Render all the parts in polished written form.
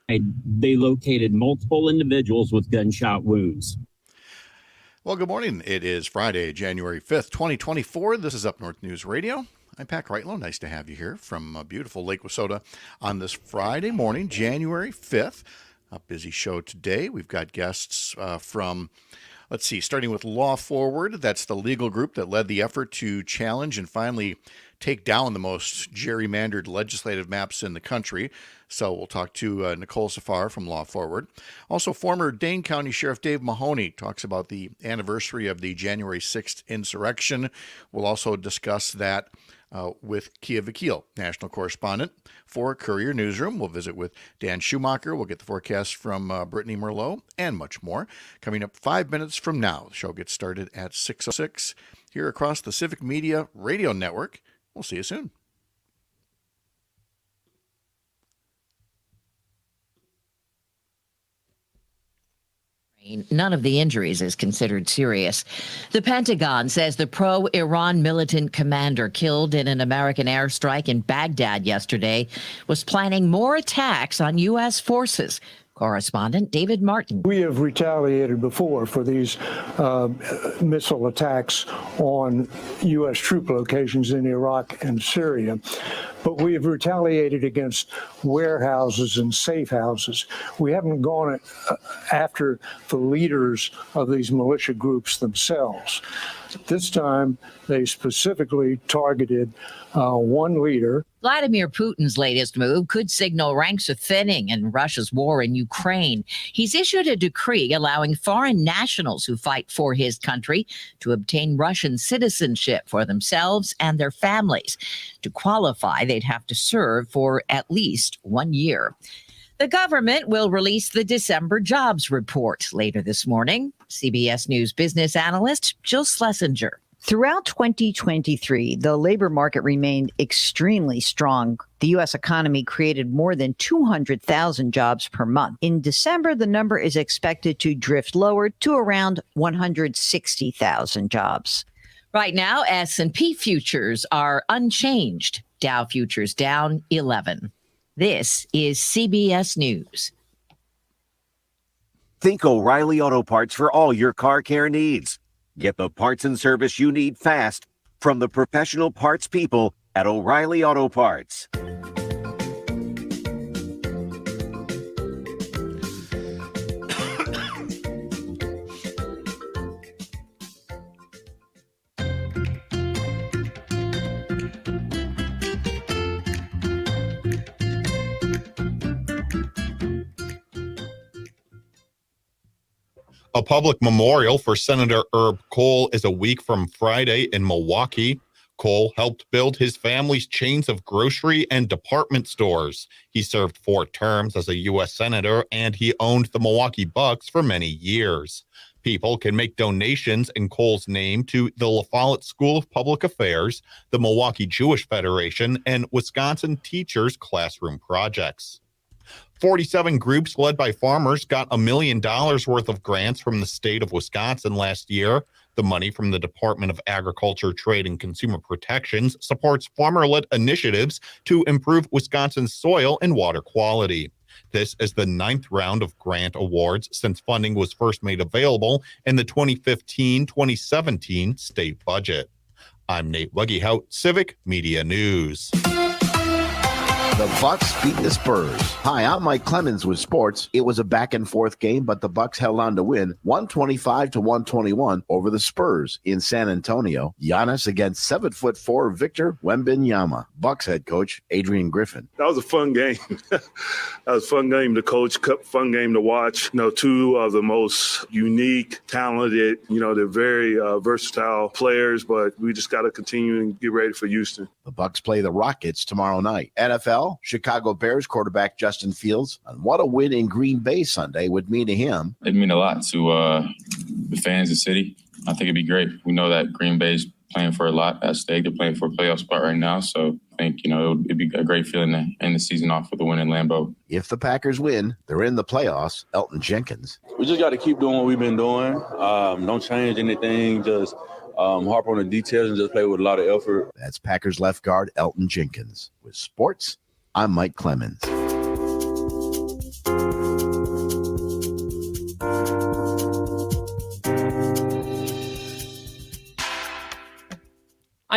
They located multiple individuals with gunshot wounds. Well, good morning. It is Friday, January 5th, 2024. This is Up North News Radio. I'm Pat Kreitlow. Nice to have you here from beautiful Lake Wissota on this Friday morning, January 5th. A busy show today. We've got guests from, starting with Law Forward. That's the legal group that led the effort to challenge and finally take down the most gerrymandered legislative maps in the country. So we'll talk to Nicole Safar from Law Forward. Also, former Dane County Sheriff Dave Mahoney talks about the anniversary of the January 6th insurrection. We'll also discuss that with Keya Vakil, national correspondent for Courier Newsroom. We'll visit with Dan Schumacher. We'll get the forecast from Brittany Merlot and much more. Coming up 5 minutes from now. The show gets started at 6:06 here across the Civic Media Radio Network. We'll see you soon. None of the injuries is considered serious. The Pentagon says the pro-Iran militant commander killed in an American airstrike in Baghdad yesterday was planning more attacks on U.S. forces. Correspondent David Martin. We have retaliated before for these missile attacks on U.S. troop locations in Iraq and Syria, but we have retaliated against warehouses and safe houses. We haven't gone after the leaders of these militia groups themselves. This time, they specifically targeted one leader. Vladimir Putin's latest move could signal ranks are thinning in Russia's war in Ukraine. He's issued a decree allowing foreign nationals who fight for his country to obtain Russian citizenship for themselves and their families. To qualify, they'd have to serve for at least 1 year. The government will release the December jobs report later this morning. CBS News business analyst Jill Schlesinger. Throughout 2023, the labor market remained extremely strong. The U.S. economy created more than 200,000 jobs per month. In December, the number is expected to drift lower to around 160,000 jobs. Right now, S&P futures are unchanged. Dow futures down 11. This is CBS News. Think O'Reilly Auto Parts for all your car care needs. Get the parts and service you need fast from the professional parts people at O'Reilly Auto Parts. A public memorial for Senator Herb Kohl is a week from Friday in Milwaukee. Kohl helped build his family's chains of grocery and department stores. He served 4 terms as a U.S. Senator, and he owned the Milwaukee Bucks for many years. People can make donations in Kohl's name to the La Follette School of Public Affairs, the Milwaukee Jewish Federation, and Wisconsin Teachers Classroom Projects. 47 groups led by farmers got $1 million worth of grants from the state of Wisconsin last year. The money from the Department of Agriculture, Trade, and Consumer Protections supports farmer-led initiatives to improve Wisconsin's soil and water quality. This is the 9th round of grant awards since funding was first made available in the 2015-2017 state budget. I'm Nate Wuggehout, Civic Media News. The Bucks beat the Spurs. Hi, I'm Mike Clemens with sports. It was a back-and-forth game, but the Bucks held on to win 125-121 over the Spurs in San Antonio. Giannis against 7'4" Victor Wembanyama. Bucks head coach Adrian Griffin. That was a fun game. That was a fun game to coach, fun game to watch. Two of the most unique, talented, they're very versatile players, but we just got to continue and get ready for Houston. The Bucks play the Rockets tomorrow night. NFL, Chicago Bears quarterback Justin Fields, and what a win in Green Bay Sunday would mean to him. It'd mean a lot to the fans, the city. I think it'd be great. We know that Green Bay's playing for a lot at stake. They're playing for a playoff spot right now. So I think, it'd be a great feeling to end the season off with a win in Lambeau. If the Packers win, they're in the playoffs. Elton Jenkins. We just got to keep doing what we've been doing. Don't change anything. Just harp on the details and just play with a lot of effort. That's Packers left guard Elton Jenkins. With sports, I'm Mike Clemens.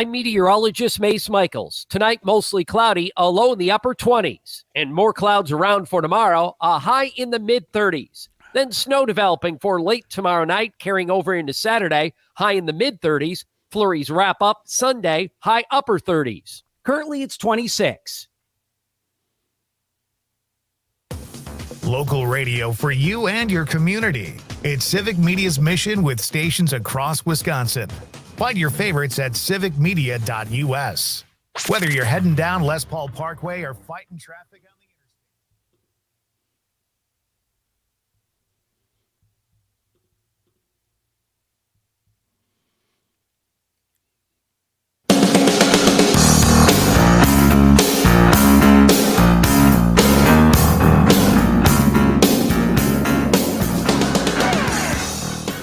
I'm meteorologist Mace Michaels. Tonight, mostly cloudy, a low in the upper 20s. And more clouds around for tomorrow, a high in the mid-30s. Then snow developing for late tomorrow night, carrying over into Saturday, high in the mid-30s. Flurries wrap up Sunday, high upper 30s. Currently, it's 26. Local radio for you and your community. It's Civic Media's mission with stations across Wisconsin. Find your favorites at civicmedia.us. Whether you're heading down Les Paul Parkway or fighting traffic on the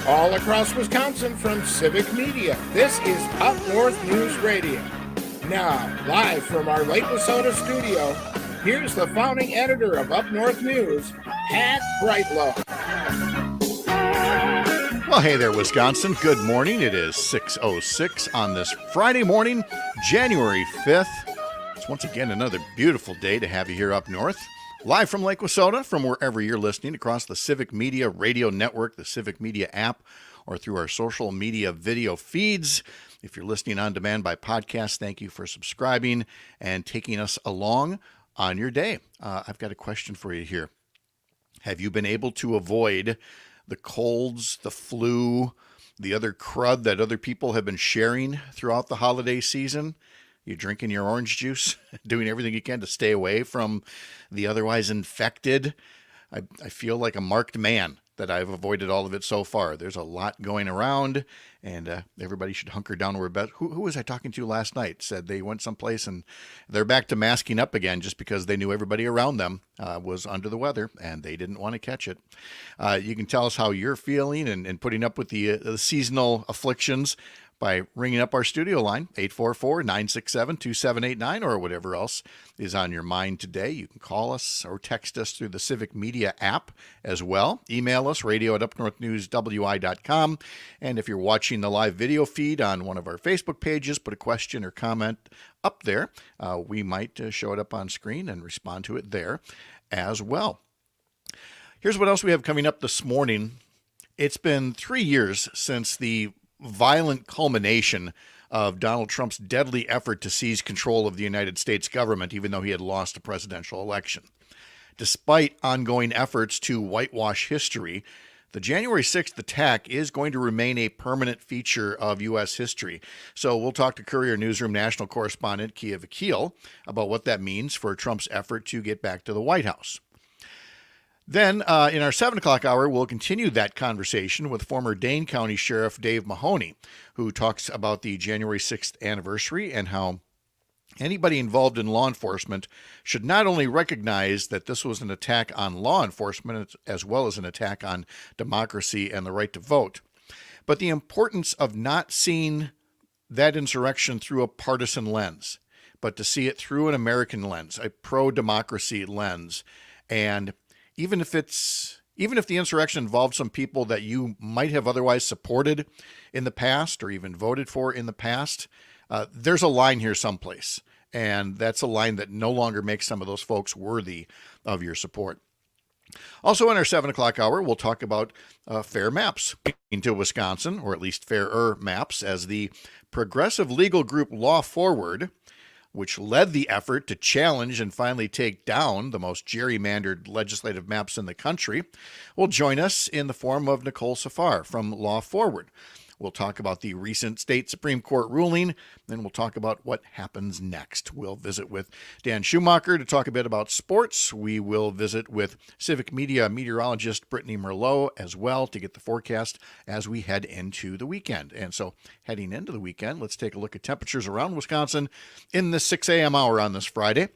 All across Wisconsin from Civic Media, this is Up North News Radio. Now, live from our Lake Wissota studio, here's the founding editor of Up North News, Pat Brightlow. Well, hey there, Wisconsin. Good morning. It is 6:06 on this Friday morning, January 5th. It's once again another beautiful day to have you here up north. Live from Lake Wissota, from wherever you're listening, across the Civic Media Radio Network, the Civic Media app, or through our social media video feeds. If you're listening on demand by podcast, thank you for subscribing and taking us along on your day. I've got a question for you here. Have you been able to avoid the colds, the flu, the other crud that other people have been sharing throughout the holiday season? You drinking your orange juice, doing everything you can to stay away from the otherwise infected. I feel like a marked man that I've avoided all of it so far. There's a lot going around, and everybody should hunker down where best. Who was I talking to last night? Said they went someplace and they're back to masking up again just because they knew everybody around them was under the weather and they didn't want to catch it. You can tell us how you're feeling and putting up with the seasonal afflictions by ringing up our studio line, 844-967-2789, or whatever else is on your mind today. You can call us or text us through the Civic Media app as well. Email us, radio@upnorthnewswi.com. And if you're watching the live video feed on one of our Facebook pages, put a question or comment up there. We might show it up on screen and respond to it there as well. Here's what else we have coming up this morning. It's been 3 years since the violent culmination of Donald Trump's deadly effort to seize control of the United States government, even though he had lost a presidential election. Despite ongoing efforts to whitewash history, the January 6th attack is going to remain a permanent feature of U.S. history. So we'll talk to Courier Newsroom national correspondent Keya Vakil about what that means for Trump's effort to get back to the White House. Then, in our 7 o'clock hour, we'll continue that conversation with former Dane County Sheriff Dave Mahoney, who talks about the January 6th anniversary and how anybody involved in law enforcement should not only recognize that this was an attack on law enforcement as well as an attack on democracy and the right to vote, but the importance of not seeing that insurrection through a partisan lens, but to see it through an American lens, a pro-democracy lens. And even if the insurrection involved some people that you might have otherwise supported in the past or even voted for in the past, there's a line here someplace. And that's a line that no longer makes some of those folks worthy of your support. Also in our 7 o'clock hour, we'll talk about fair maps into Wisconsin, or at least fairer maps, as the progressive legal group Law Forward, which led the effort to challenge and finally take down the most gerrymandered legislative maps in the country, will join us in the form of Nicole Safar from Law Forward. We'll talk about the recent state Supreme Court ruling, then we'll talk about what happens next. We'll visit with Dan Schumacher to talk a bit about sports. We will visit with Civic Media meteorologist Brittany Merlot as well to get the forecast as we head into the weekend. And so heading into the weekend, let's take a look at temperatures around Wisconsin in the 6 a.m. hour on this Friday.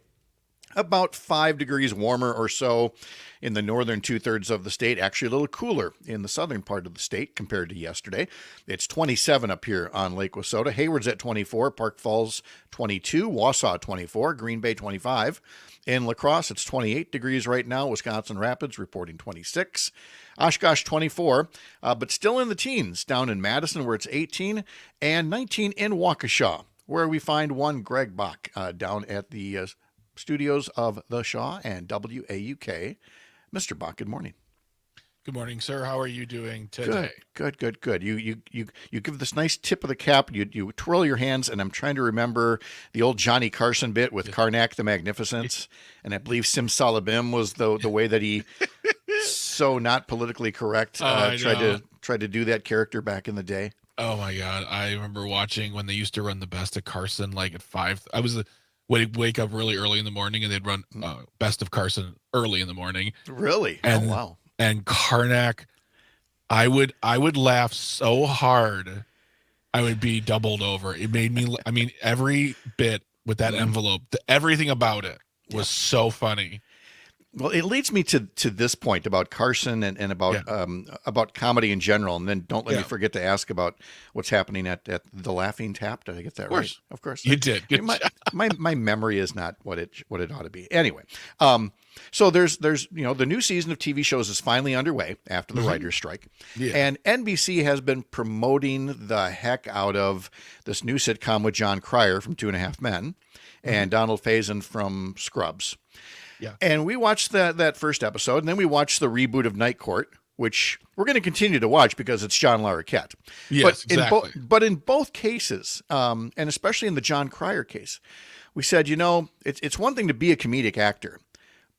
About 5 degrees warmer or so in the northern two-thirds of the state. Actually, a little cooler in the southern part of the state compared to yesterday. It's 27 up here on Lake Wissota. Hayward's at 24, Park Falls 22, Wausau 24, Green Bay 25. In La Crosse, it's 28 degrees right now. Wisconsin Rapids reporting 26. Oshkosh 24, but still in the teens down in Madison where it's 18, and 19 in Waukesha, where we find one Greg Bach down at the studios of The Shaw and WAUK. Mr. Bach, good morning. Good morning, sir. How are you doing today? Good. You give this nice tip of the cap. You twirl your hands, and I'm trying to remember the old Johnny Carson bit with Karnak the Magnificent, and I believe Simsalabim was the way that he so not politically correct tried to do that character back in the day. Oh my God, I remember watching when they used to run the Best of Carson like at 5. I was wake up really early in the morning, and they'd run Best of Carson early in the morning. Really? And, oh wow. And Karnak, I would laugh so hard, I would be doubled over. It made me. I mean, every bit with that envelope, everything about it was so funny. Well, it leads me to this point about Carson and about comedy in general, and then don't let me forget to ask about what's happening at the Laughing Tap. Did I get that right? Of course, you did. Good my memory is not what it ought to be. Anyway, so there's the new season of TV shows is finally underway after the writer's strike, and NBC has been promoting the heck out of this new sitcom with John Cryer from 2.5 Men and Donald Faison from Scrubs. Yeah. And we watched that first episode, and then we watched the reboot of Night Court, which we're going to continue to watch because it's John Larroquette. Yes, exactly. But in both cases, and especially in the John Cryer case, we said, it's one thing to be a comedic actor,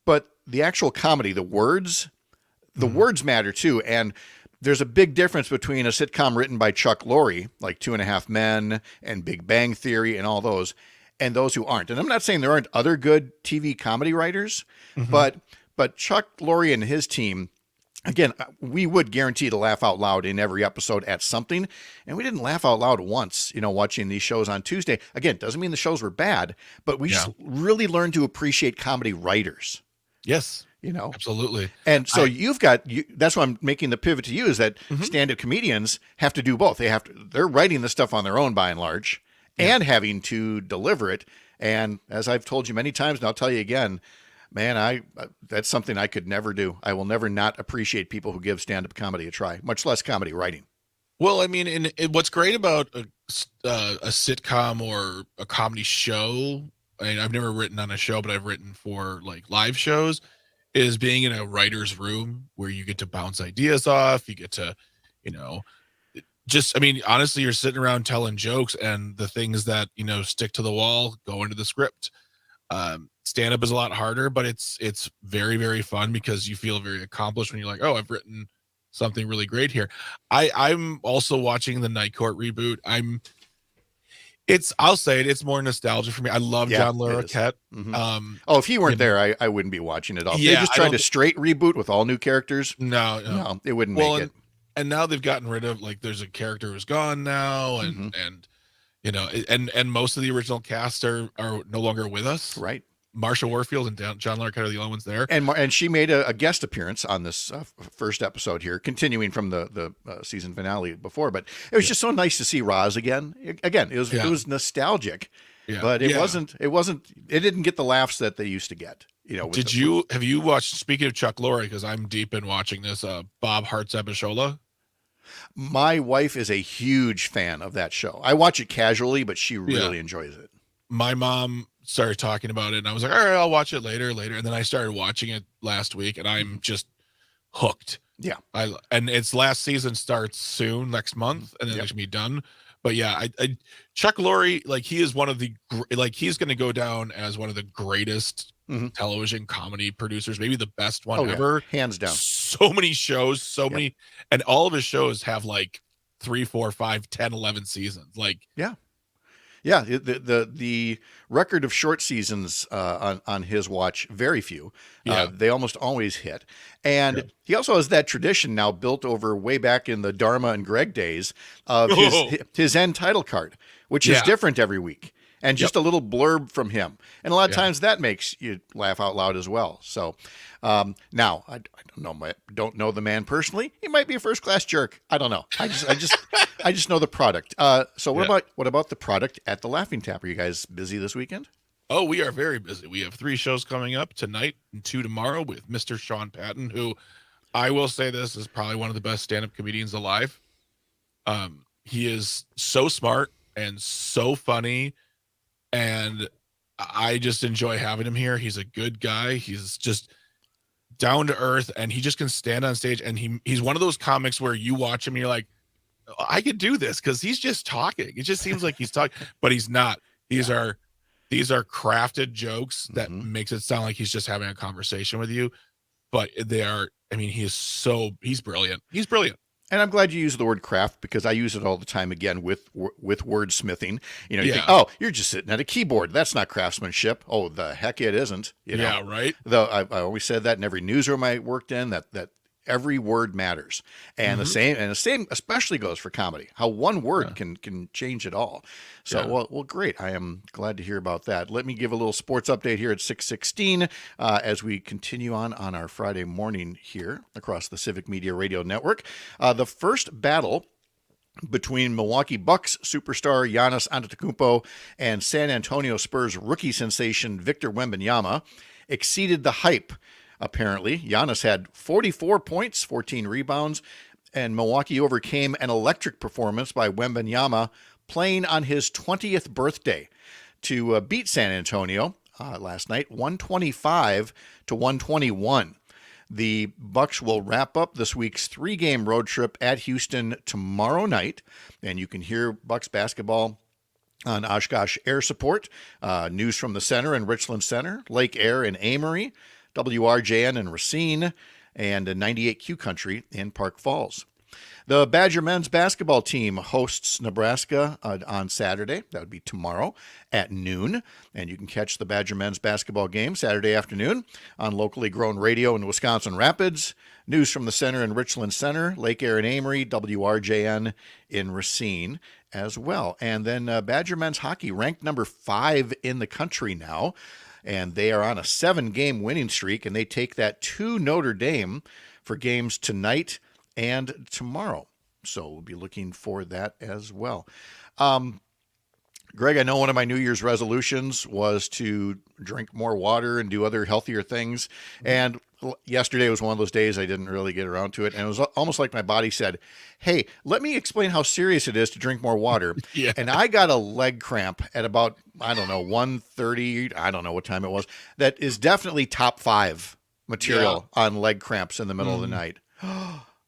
but the actual comedy, the words matter too. And there's a big difference between a sitcom written by Chuck Lorre, like 2.5 Men and Big Bang Theory and all those, and those who aren't. And I'm not saying there aren't other good TV comedy writers, but Chuck Lorre and his team, again, we would guarantee to laugh out loud in every episode at something. And we didn't laugh out loud once, watching these shows on Tuesday. Again, doesn't mean the shows were bad, but we just really learned to appreciate comedy writers. Yes. Absolutely. And so that's why I'm making the pivot to you, is that stand-up comedians have to do both. They're writing the stuff on their own by and large, and having to deliver it. And as I've told you many times, and I'll tell you again, man, that's something I could never do. I will never not appreciate people who give stand-up comedy a try, much less comedy writing. Well, I mean, what's great about a sitcom or a comedy show, I mean, I've never written on a show, but I've written for like live shows, is being in a writer's room where you get to bounce ideas off. You get to, honestly, you're sitting around telling jokes, and the things that, stick to the wall go into the script. Stand up is a lot harder, but it's very, very fun because you feel very accomplished when you're like, oh, I've written something really great here. I'm also watching the Night Court reboot. I'll say it's more nostalgia for me. I love John Larroquette. If he weren't there, I wouldn't be watching it all. They just tried a straight reboot with all new characters. No, it wouldn't make it. And now they've gotten rid of, there's a character who's gone now, and most of the original cast are no longer with us. Right. Marsha Warfield and John Larroquette are the only ones there. And she made a guest appearance on this first episode here, continuing from the season finale before. But it was just so nice to see Roz again. It was nostalgic, but it didn't get the laughs that they used to get. Have you watched, speaking of Chuck Lorre, because I'm deep in watching this, Bob Hart's Abishola? My wife is a huge fan of that show. I watch it casually, but she really enjoys it. My mom started talking about it, and I was like, all right, I'll watch it later. And then I started watching it last week, and I'm just hooked. Yeah. And its last season starts soon, next month, and then it's gonna be done. But yeah, Chuck Lorre, he is one of the, he's going to go down as one of the greatest television comedy producers, maybe the best one ever. Hands down. So many shows, many, and all of his shows have 3, 4, 5, 10, 11 seasons. Yeah, the record of short seasons on his watch, very few. They almost always hit. And he also has that tradition now built over way back in the Dharma and Greg days of his end title card, which is different every week. And just a little blurb from him. And a lot of times that makes you laugh out loud as well. So now, I don't know the man personally. He might be a first-class jerk. I don't know. I just know the product. So what about the product at the Laughing Tap? Are you guys busy this weekend? Oh, we are very busy. We have 3 shows coming up tonight and 2 tomorrow with Mr. Sean Patton, who I will say this is probably one of the best stand-up comedians alive. He is so smart and so funny and I just enjoy having him here. He's a good guy. He's just down to earth, and he just can stand on stage, and he's one of those comics where you watch him and you're like, I could do this because he's just talking. It just seems like he's talking, but he's not. These are crafted jokes that makes it sound like he's just having a conversation with you, but they are. I mean, he's brilliant. He's brilliant. And I'm glad you use the word craft, because I use it all the time, again, with wordsmithing. You know, you Yeah. think, oh, you're just sitting at a keyboard. That's not craftsmanship. Oh, the heck it isn't. You know? Yeah, right. Though I always said that in every newsroom I worked in, that every word matters. And the same especially goes for comedy. How one word can change it all. So, well, great. I am glad to hear about that. Let me give a little sports update here at 6:16 as we continue on our Friday morning here across the Civic Media Radio Network. The first battle between Milwaukee Bucks superstar Giannis Antetokounmpo and San Antonio Spurs rookie sensation Victor Wembanyama exceeded the hype. Apparently, Giannis had 44 points, 14 rebounds, and Milwaukee overcame an electric performance by Wembanyama playing on his 20th birthday to beat San Antonio last night, 125-121. The Bucks will wrap up this week's 3-game road trip at Houston tomorrow night, and you can hear Bucks basketball on Oshkosh Air Support, News from the Center and Richland Center, Lake Air in Amory, WRJN in Racine, and 98Q Country in Park Falls. The Badger men's basketball team hosts Nebraska on Saturday. That would be tomorrow at noon. And you can catch the Badger men's basketball game Saturday afternoon on locally grown radio in Wisconsin Rapids, News from the Center in Richland Center, Lake Air in Amory, WRJN in Racine as well. And then Badger men's hockey ranked number 5 in the country now. And they are on a 7-game winning streak, and they take that to Notre Dame for games tonight and tomorrow. So we'll be looking for that as well. Greg, I know one of my New Year's resolutions was to drink more water and do other healthier things. And yesterday was one of those days I didn't really get around to it. And it was almost like my body said, hey, let me explain how serious it is to drink more water. Yeah. And I got a leg cramp at about, 1:30, I don't know what time it was. That is definitely top 5 material on leg cramps in the middle of the night.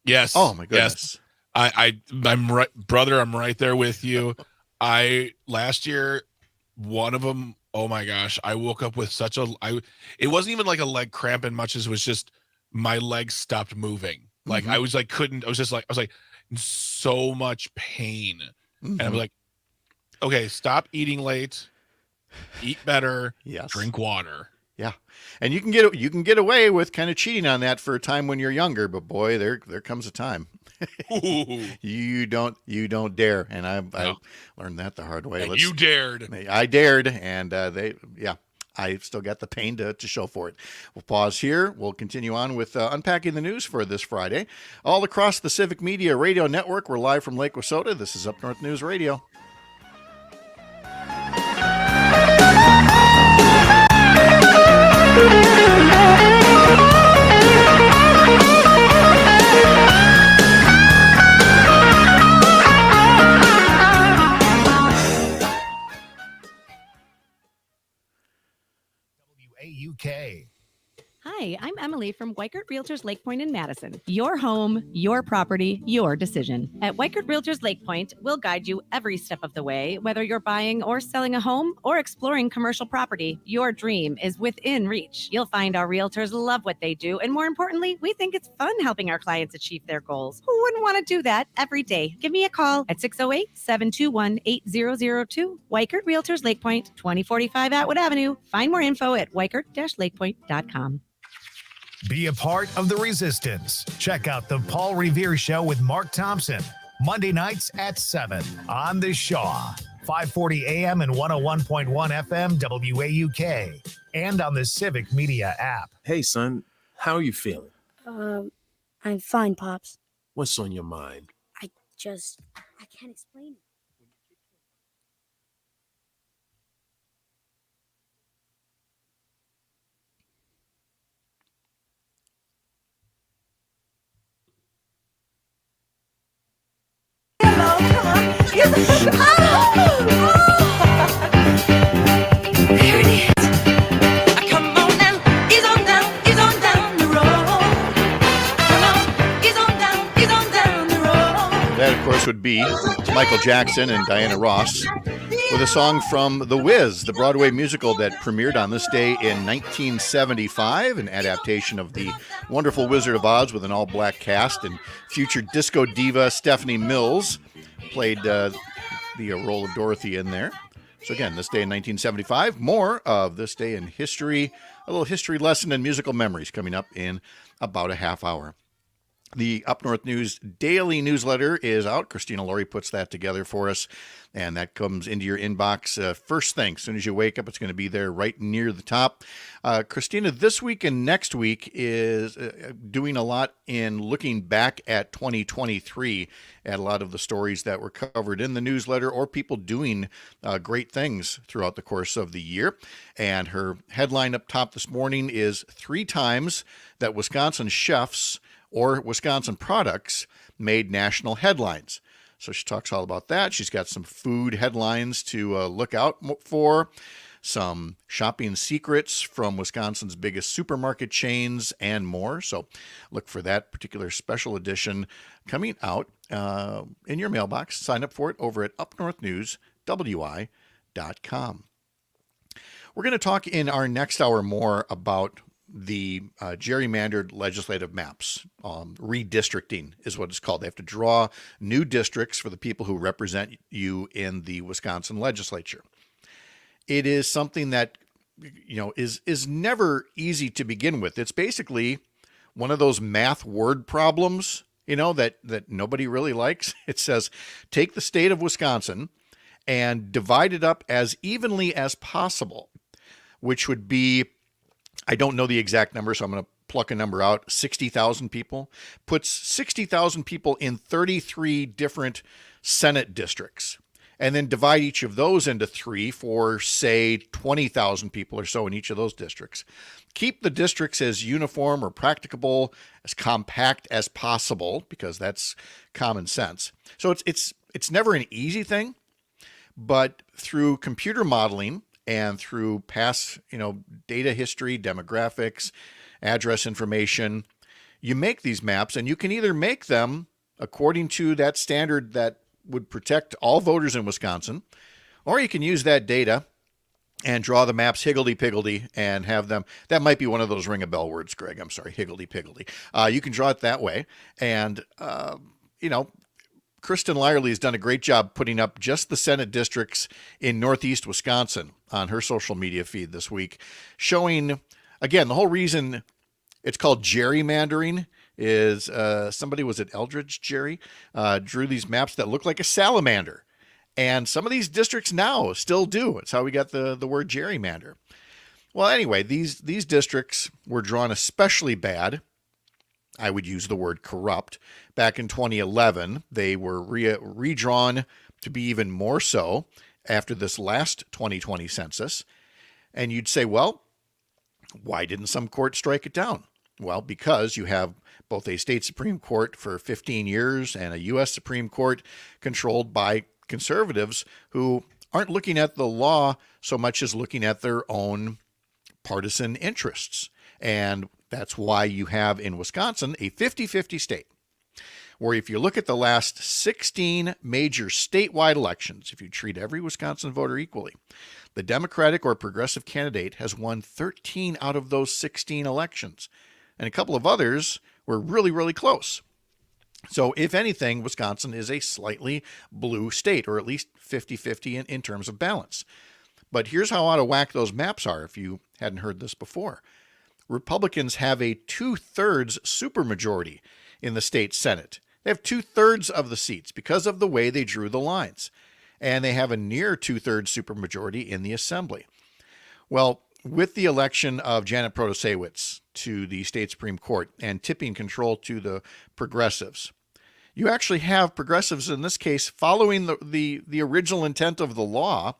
Yes. Oh my goodness. Yes. I'm right, brother. I'm right there with you. Last year, one of them, oh my gosh, I woke up with it wasn't even like a leg cramp as much as it was just my legs stopped moving. Like I was like, I was in so much pain. And I was like, okay, stop eating late, eat better, drink water. Yeah. And you can get away with kind of cheating on that for a time when you're younger, but boy, there comes a time. You don't dare. And I learned that the hard way. And you dared. I dared, and I still got the pain to show for it. We'll pause here. We'll continue on with unpacking the news for this Friday. All across the Civic Media Radio Network, we're live from Lake Wissota. This is Up North News Radio. WAUK. Hi, I'm Emily from Weikert Realtors Lake Point in Madison. Your home, your property, your decision. At Weikert Realtors Lake Point, we'll guide you every step of the way. Whether you're buying or selling a home or exploring commercial property, your dream is within reach. You'll find our realtors love what they do, and more importantly, we think it's fun helping our clients achieve their goals. Who wouldn't want to do that every day? Give me a call at 608-721-8002. Weikert Realtors Lake Point, 2045 Atwood Avenue. Find more info at weikert-lakepoint.com. Be a part of the resistance. Check out the Paul Revere Show with Mark Thompson, Monday nights at 7 on the Shaw, 540 AM and 101.1 FM WAUK, and on the Civic Media app. Hey, son, how are you feeling? I'm fine, Pops. What's on your mind? I can't explain it. this would be Michael Jackson and Diana Ross with a song from The Wiz, the Broadway musical that premiered on this day in 1975, an adaptation of the wonderful Wizard of Oz with an all-black cast, and future disco diva Stephanie Mills played the role of Dorothy in there. So again, this day in 1975, more of this day in history, a little history lesson and musical memories coming up in about a half hour. The Up North News daily newsletter is out. Christina Laurie puts that together for us, and that comes into your inbox first thing. As soon as you wake up, it's going to be there right near the top. Christina, this week and next week is doing a lot in looking back at 2023 at a lot of the stories that were covered in the newsletter or people doing great things throughout the course of the year. And her headline up top this morning is 3 times that Wisconsin chefs or Wisconsin products made national headlines. So she talks all about that. She's got some food headlines to look out for, some shopping secrets from Wisconsin's biggest supermarket chains, and more. So look for that particular special edition coming out in your mailbox. Sign up for it over at upnorthnewswi.com. We're going to talk in our next hour more about the gerrymandered legislative maps. Redistricting is what it's called. They have to draw new districts for the people who represent you in the Wisconsin legislature. It is something that, is never easy to begin with. It's basically one of those math word problems, that nobody really likes. It says, take the state of Wisconsin and divide it up as evenly as possible, which would be, I don't know the exact number, so I'm going to pluck a number out, 60,000 people. Puts 60,000 people in 33 different Senate districts, and then divide each of those into 3 for, say, 20,000 people or so in each of those districts. Keep the districts as uniform or practicable, as compact as possible, because that's common sense. So it's never an easy thing, but through computer modeling and through past, data history, demographics, address information, you make these maps, and you can either make them according to that standard that would protect all voters in Wisconsin, or you can use that data and draw the maps higgledy-piggledy and have them. That might be one of those ring-a-bell words, Greg. I'm sorry, higgledy-piggledy. You can draw it that way. And, Kristen Lyerly has done a great job putting up just the Senate districts in Northeast Wisconsin on her social media feed this week, showing, again, the whole reason it's called gerrymandering is somebody, was it Eldridge Jerry, drew these maps that look like a salamander. And some of these districts now still do. It's how we got the word gerrymander. Well, anyway, these districts were drawn especially bad. I would use the word corrupt. Back in 2011, they were redrawn to be even more so after this last 2020 census. And you'd say, well, why didn't some court strike it down? Well, because you have both a state Supreme Court for 15 years and a U.S. Supreme Court controlled by conservatives who aren't looking at the law so much as looking at their own partisan interests. And that's why you have in Wisconsin a 50-50 state, where if you look at the last 16 major statewide elections, if you treat every Wisconsin voter equally, the Democratic or progressive candidate has won 13 out of those 16 elections. And a couple of others were really, really close. So if anything, Wisconsin is a slightly blue state, or at least 50-50 in terms of balance. But here's how out of whack those maps are, if you hadn't heard this before. Republicans have a 2/3 supermajority in the state Senate. They have 2/3 of the seats because of the way they drew the lines. And they have a near 2/3 supermajority in the Assembly. Well, with the election of Janet Protasiewicz to the state Supreme Court and tipping control to the progressives, you actually have progressives in this case following the original intent of the law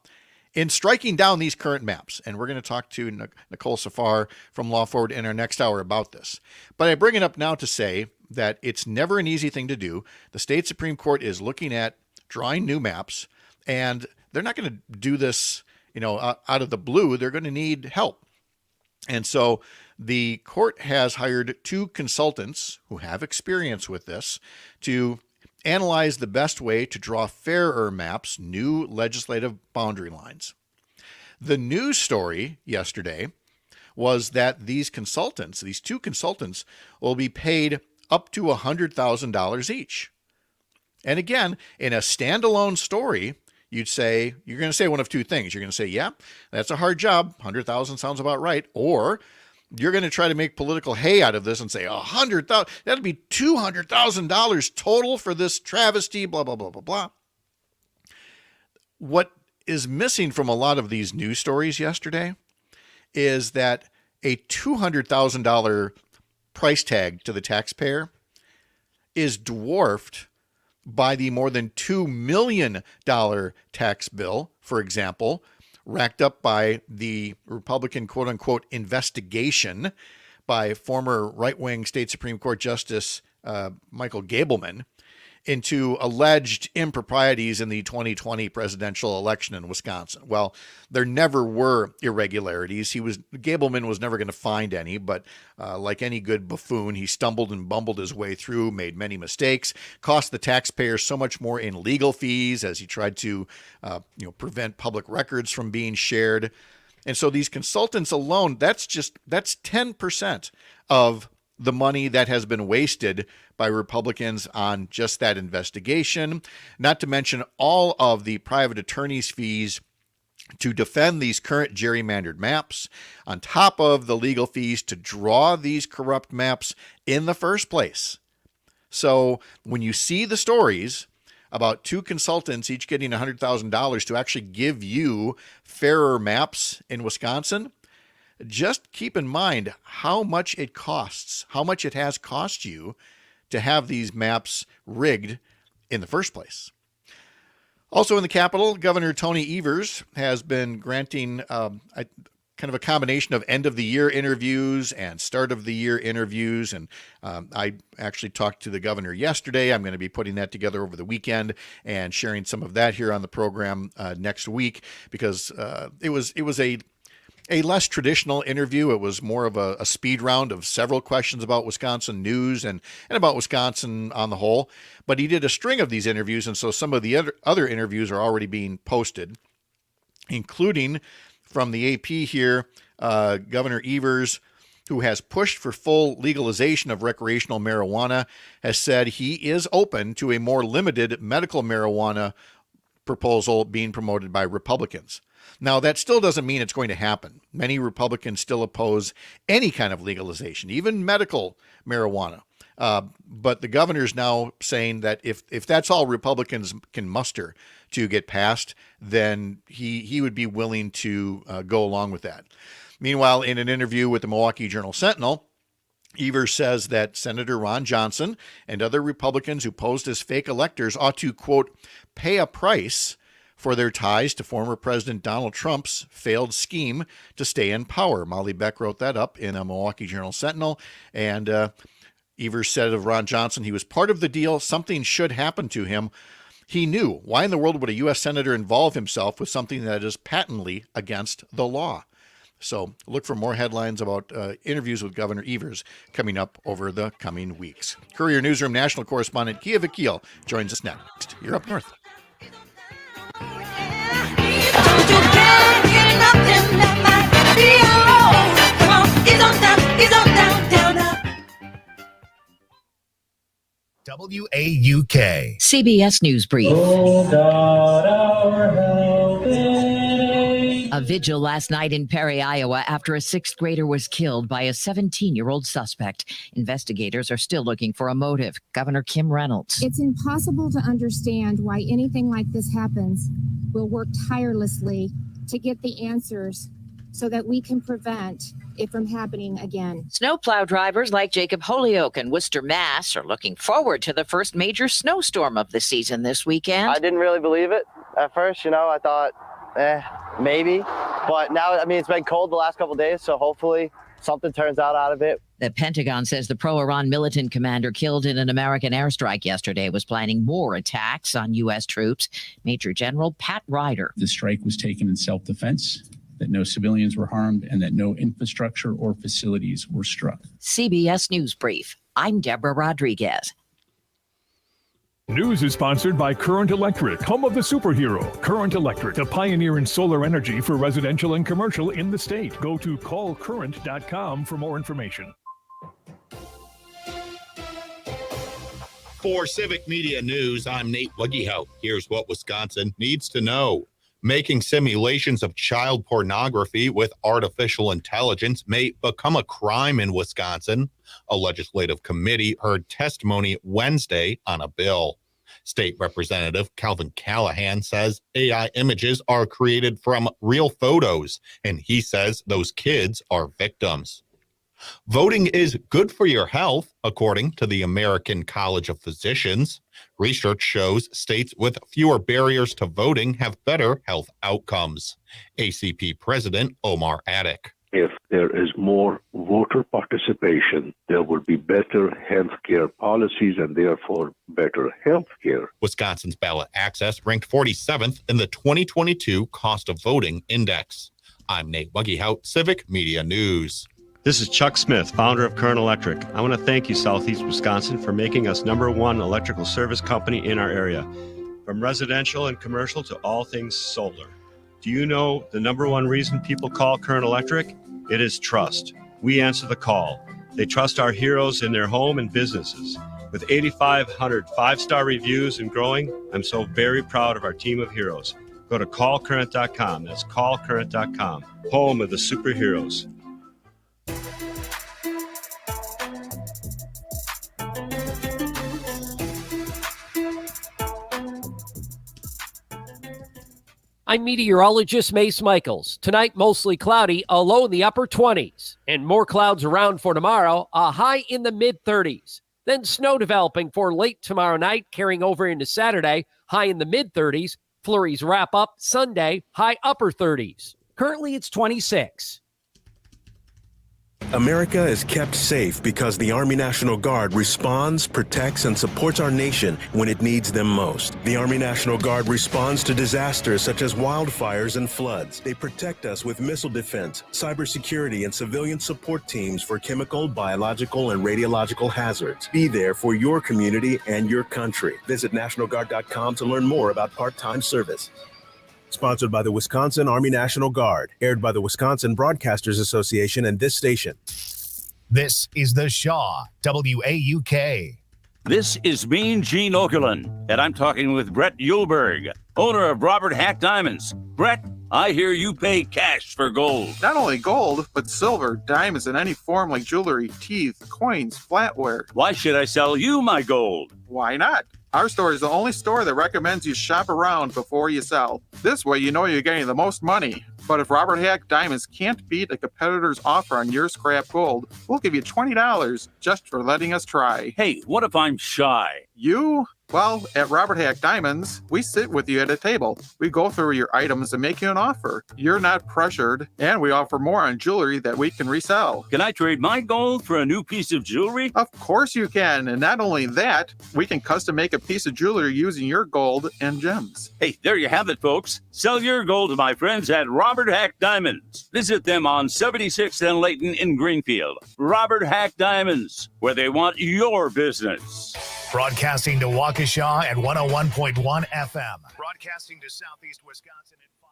in striking down these current maps. And we're going to talk to Nicole Safar from Law Forward in our next hour about this. But I bring it up now to say that it's never an easy thing to do. The state Supreme Court is looking at drawing new maps, and they're not going to do this, out of the blue. They're going to need help. And so the court has hired 2 consultants who have experience with this to analyze the best way to draw fairer maps, new legislative boundary lines. The news story yesterday was that these two consultants, will be paid up to $100,000 each. And again, in a standalone story, you're going to say one of two things. You're going to say, yeah, that's a hard job. 100,000 sounds about right. Or you're going to try to make political hay out of this and say, 100,000, that'll be $200,000 total for this travesty, blah, blah, blah, blah, blah. What is missing from a lot of these news stories yesterday is that a $200,000 price tag to the taxpayer is dwarfed by the more than $2 million tax bill, for example, racked up by the Republican quote-unquote investigation by former right-wing state Supreme Court Justice Michael Gableman into alleged improprieties in the 2020 presidential election in Wisconsin. Well, there never were irregularities. Gableman was never going to find any, but like any good buffoon, he stumbled and bumbled his way through, made many mistakes, cost the taxpayers so much more in legal fees as he tried to prevent public records from being shared. And so these consultants alone, that's 10% of the money that has been wasted by Republicans on just that investigation, not to mention all of the private attorney's fees to defend these current gerrymandered maps, on top of the legal fees to draw these corrupt maps in the first place. So when you see the stories about two consultants each getting $100,000 to actually give you fairer maps in Wisconsin, just keep in mind how much it costs, how much it has cost you to have these maps rigged in the first place. Also in the Capitol, Governor Tony Evers has been granting kind of a combination of end-of-the-year interviews and start-of-the-year interviews. And I actually talked to the governor yesterday. I'm going to be putting that together over the weekend and sharing some of that here on the program next week, because it was a less traditional interview. It was more of a speed round of several questions about Wisconsin news and about Wisconsin on the whole. But he did a string of these interviews, and so some of the other interviews are already being posted, including from the AP here, Governor Evers, who has pushed for full legalization of recreational marijuana, has said he is open to a more limited medical marijuana proposal being promoted by Republicans. Now, that still doesn't mean it's going to happen. Many Republicans still oppose any kind of legalization, even medical marijuana. But the governor's now saying that if that's all Republicans can muster to get passed, then he would be willing to go along with that. Meanwhile, in an interview with the Milwaukee Journal-Sentinel, Evers says that Senator Ron Johnson and other Republicans who posed as fake electors ought to, quote, pay a price for their ties to former President Donald Trump's failed scheme to stay in power. Molly Beck wrote that up in a Milwaukee Journal-Sentinel. And Evers said of Ron Johnson, he was part of the deal. Something should happen to him. He knew. Why in the world would a U.S. Senator involve himself with something that is patently against the law? So look for more headlines about interviews with Governor Evers coming up over the coming weeks. Courier Newsroom national correspondent Keya Vakil joins us next. You're Up North. WAUK. CBS News Brief. A vigil last night in Perry, Iowa, after a sixth grader was killed by a 17-year-old suspect. Investigators are still looking for a motive. Governor Kim Reynolds. It's impossible to understand why anything like this happens. We'll work tirelessly to get the answers so that we can prevent it from happening again. Snowplow drivers like Jacob Holyoke and Worcester, Mass. are looking forward to the first major snowstorm of the season this weekend. I didn't really believe it at first. I thought, maybe. But now, it's been cold the last couple of days, so hopefully something turns out of it. The Pentagon says the pro-Iran militant commander killed in an American airstrike yesterday was planning more attacks on U.S. troops. Major General Pat Ryder. The strike was taken in self-defense, that no civilians were harmed, and that no infrastructure or facilities were struck. CBS News Brief. I'm Deborah Rodriguez. News is sponsored by Current Electric, home of the superhero. Current Electric, the pioneer in solar energy for residential and commercial in the state. Go to callcurrent.com for more information. For Civic Media News, I'm Nate Wuggyhout. Here's what Wisconsin needs to know. Making simulations of child pornography with artificial intelligence may become a crime in Wisconsin. A legislative committee heard testimony Wednesday on a bill. State Representative Calvin Callahan says AI images are created from real photos, and he says those kids are victims. Voting is good for your health, according to the American College of Physicians. Research shows states with fewer barriers to voting have better health outcomes. ACP President Omar Attic. If there is more voter participation, there will be better healthcare policies and therefore better healthcare. Wisconsin's ballot access ranked 47th in the 2022 Cost of Voting Index. I'm Nate Wuggyhout, Civic Media News. This is Chuck Smith, founder of Current Electric. I want to thank you, Southeast Wisconsin, for making us #1 electrical service company in our area. From residential and commercial to all things solar. Do you know the #1 reason people call Current Electric? It is trust. We answer the call. They trust our heroes in their home and businesses. With 8,500 five-star reviews and growing, I'm so very proud of our team of heroes. Go to callcurrent.com. That's callcurrent.com. Home of the superheroes. I'm meteorologist Mace Michaels. Tonight, mostly cloudy, a low in the upper 20s. And more clouds around for tomorrow, a high in the mid-30s. Then snow developing for late tomorrow night, carrying over into Saturday, high in the mid-30s. Flurries wrap up Sunday, high upper 30s. Currently, it's 26. America is kept safe because the Army National Guard responds, protects, and supports our nation when it needs them most. The Army National Guard responds to disasters such as wildfires and floods. They protect us with missile defense, cybersecurity, and civilian support teams for chemical, biological, and radiological hazards. Be there for your community and your country. Visit NationalGuard.com to learn more about part-time service. Sponsored by the Wisconsin Army National Guard. Aired by the Wisconsin Broadcasters Association and this station. This is The Shaw, WAUK. This is Mean Gene Okerlund, and I'm talking with Brett Yulberg, owner of Robert Hack Diamonds. Brett, I hear you pay cash for gold. Not only gold, but silver, diamonds in any form like jewelry, teeth, coins, flatware. Why should I sell you my gold? Why not? Our store is the only store that recommends you shop around before you sell. This way you know you're getting the most money. But if Robert Hack Diamonds can't beat a competitor's offer on your scrap gold, we'll give you $20 just for letting us try. Hey, what if I'm shy? You? Well, at Robert Hack Diamonds, we sit with you at a table. We go through your items and make you an offer. You're not pressured, and we offer more on jewelry that we can resell. Can I trade my gold for a new piece of jewelry? Of course you can, and not only that, we can custom make a piece of jewelry using your gold and gems. Hey, there you have it, folks. Sell your gold to my friends at Robert Hack Diamonds. Visit them on 76th and Layton in Greenfield. Robert Hack Diamonds, where they want your business. Broadcasting to Waukesha at 101.1 FM. Broadcasting to Southeast Wisconsin at 5.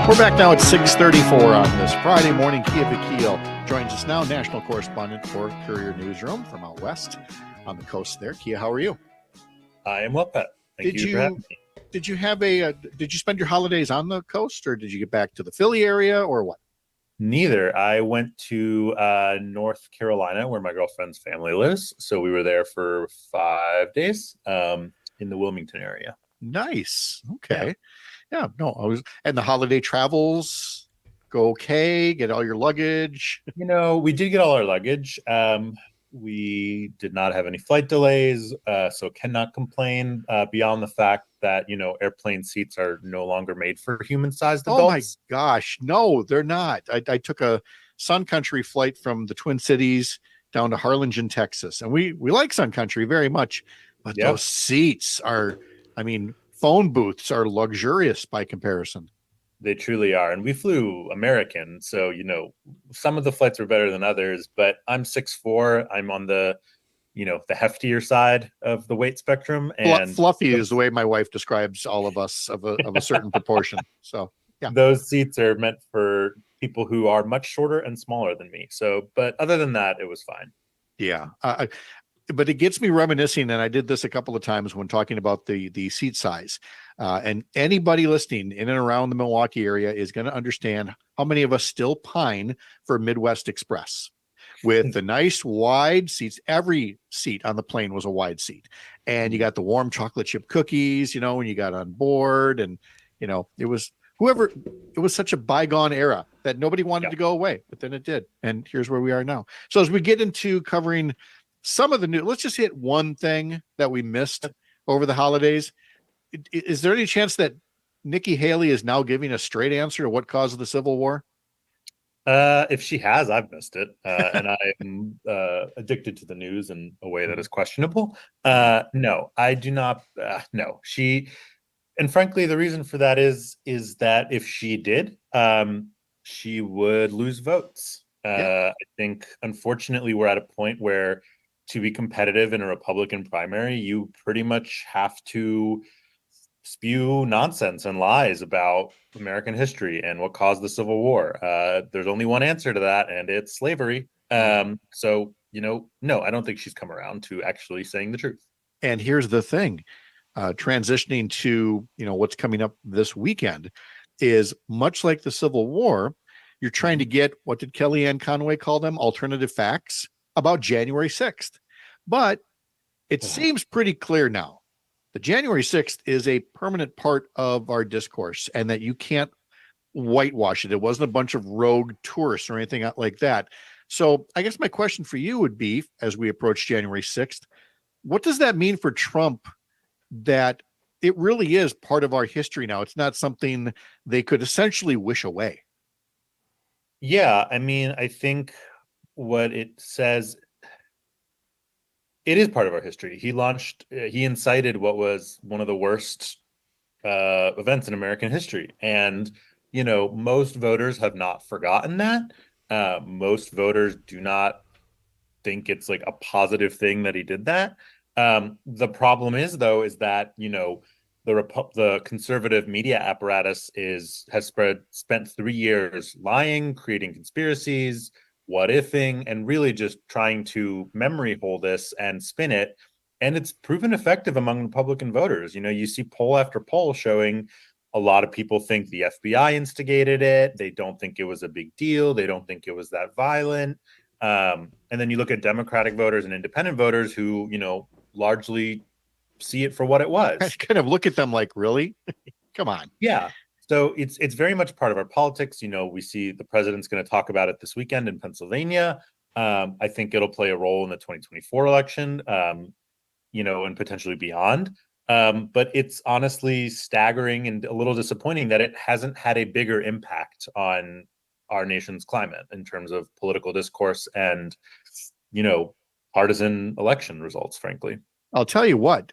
We're back now at 6:34 on this Friday morning. Keya Vakil joins us now, national correspondent for Courier Newsroom from out west on the coast there. Keya, how are you? I am well, Pat. Thank you for having me. Did you spend your holidays on the coast, or did you get back to the Philly area, or what? Neither. I went to North Carolina, where my girlfriend's family lives. So we were there for 5 days in the Wilmington area. Nice. Okay. Yeah, no, and the holiday travels go okay, get all your luggage. You know, we did get all our luggage. We did not have any flight delays, so cannot complain beyond the fact that, you know, airplane seats are no longer made for human-sized adults. Oh my gosh, no, they're not. I took a Sun Country flight from the Twin Cities down to Harlingen, Texas. And we like Sun Country very much, but those seats are, I mean, phone booths are luxurious by comparison. They truly are. And we flew American. So, some of the flights were better than others, but I'm 6'4". I'm on the heftier side of the weight spectrum. And fluffy is the way my wife describes all of us of a certain proportion. So, yeah. Those seats are meant for people who are much shorter and smaller than me. So, but other than that, it was fine. Yeah. But it gets me reminiscing, and I did this a couple of times when talking about the seat size. And anybody listening in and around the Milwaukee area is going to understand how many of us still pine for Midwest Express with the nice wide seats. Every seat on the plane was a wide seat, and you got the warm chocolate chip cookies, when you got on board, and it was such a bygone era that nobody wanted to go away, but then it did. And here's where we are now. So as we get into covering some of the new, let's just hit one thing that we missed over the holidays. Is there any chance that Nikki Haley is now giving a straight answer to what caused the Civil War? If she has, I've missed it. And I'm addicted to the news in a way that is questionable. No, I do not. No, and frankly, the reason for that is that if she did, she would lose votes. I think, unfortunately, we're at a point where to be competitive in a Republican primary, you pretty much have to spew nonsense and lies about American history and what caused the Civil War. There's only one answer to that, and it's slavery. So, no, I don't think she's come around to actually saying the truth. And here's the thing, transitioning to, what's coming up this weekend is much like the Civil War. You're trying to get, what did Kellyanne Conway call them? Alternative facts about January 6th. But it seems pretty clear now that January 6th is a permanent part of our discourse and that you can't whitewash it. It wasn't a bunch of rogue tourists or anything like that. So I guess my question for you would be, as we approach January 6th, what does that mean for Trump that it really is part of our history now? It's not something they could essentially wish away. Yeah, I mean, I think what it says, it is part of our history. He incited what was one of the worst events in American history. And, most voters have not forgotten that. Most voters do not think it's like a positive thing that he did that. The problem is, though, is that, the conservative media apparatus has spent 3 years lying, creating conspiracies, what ifing, and really just trying to memory hole this and spin it. And it's proven effective among Republican voters. You see poll after poll showing a lot of people think the FBI instigated it. They don't think it was a big deal. They don't think it was that violent. And then you look at Democratic voters and independent voters who, largely see it for what it was. I kind of look at them like, really? Come on. Yeah. So it's very much part of our politics. We see the president's going to talk about it this weekend in Pennsylvania. I think it'll play a role in the 2024 election, and potentially beyond. But it's honestly staggering and a little disappointing that it hasn't had a bigger impact on our nation's climate in terms of political discourse and, partisan election results, frankly. I'll tell you what,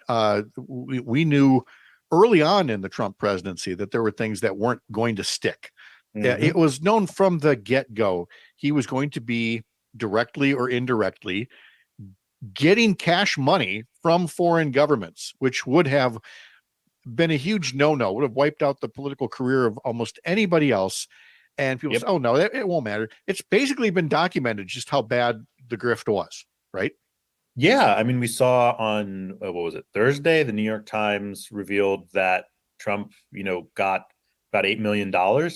we knew early on in the Trump presidency that there were things that weren't going to stick. Mm-hmm. It was known from the get-go he was going to be directly or indirectly getting cash money from foreign governments, which would have been a huge no-no, would have wiped out the political career of almost anybody else. And people say, oh, no, it won't matter. It's basically been documented just how bad the grift was, right? Yeah, I mean, we saw on, Thursday, the New York Times revealed that Trump, got about $8 million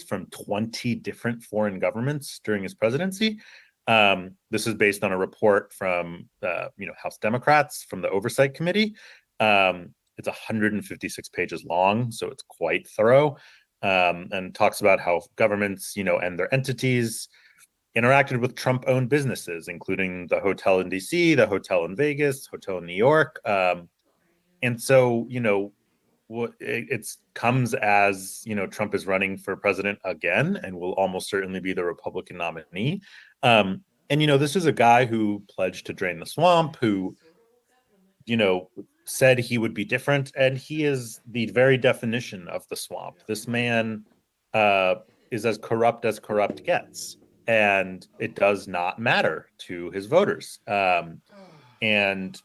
from 20 different foreign governments during his presidency. This is based on a report from, House Democrats from the Oversight Committee. It's 156 pages long, so it's quite thorough, and talks about how governments, and their entities interacted with Trump-owned businesses, including the hotel in DC, the hotel in Vegas, hotel in New York. And so, it comes as, Trump is running for president again and will almost certainly be the Republican nominee. And, this is a guy who pledged to drain the swamp, who, said he would be different. And he is the very definition of the swamp. This man is as corrupt gets. And it does not matter to his voters. And,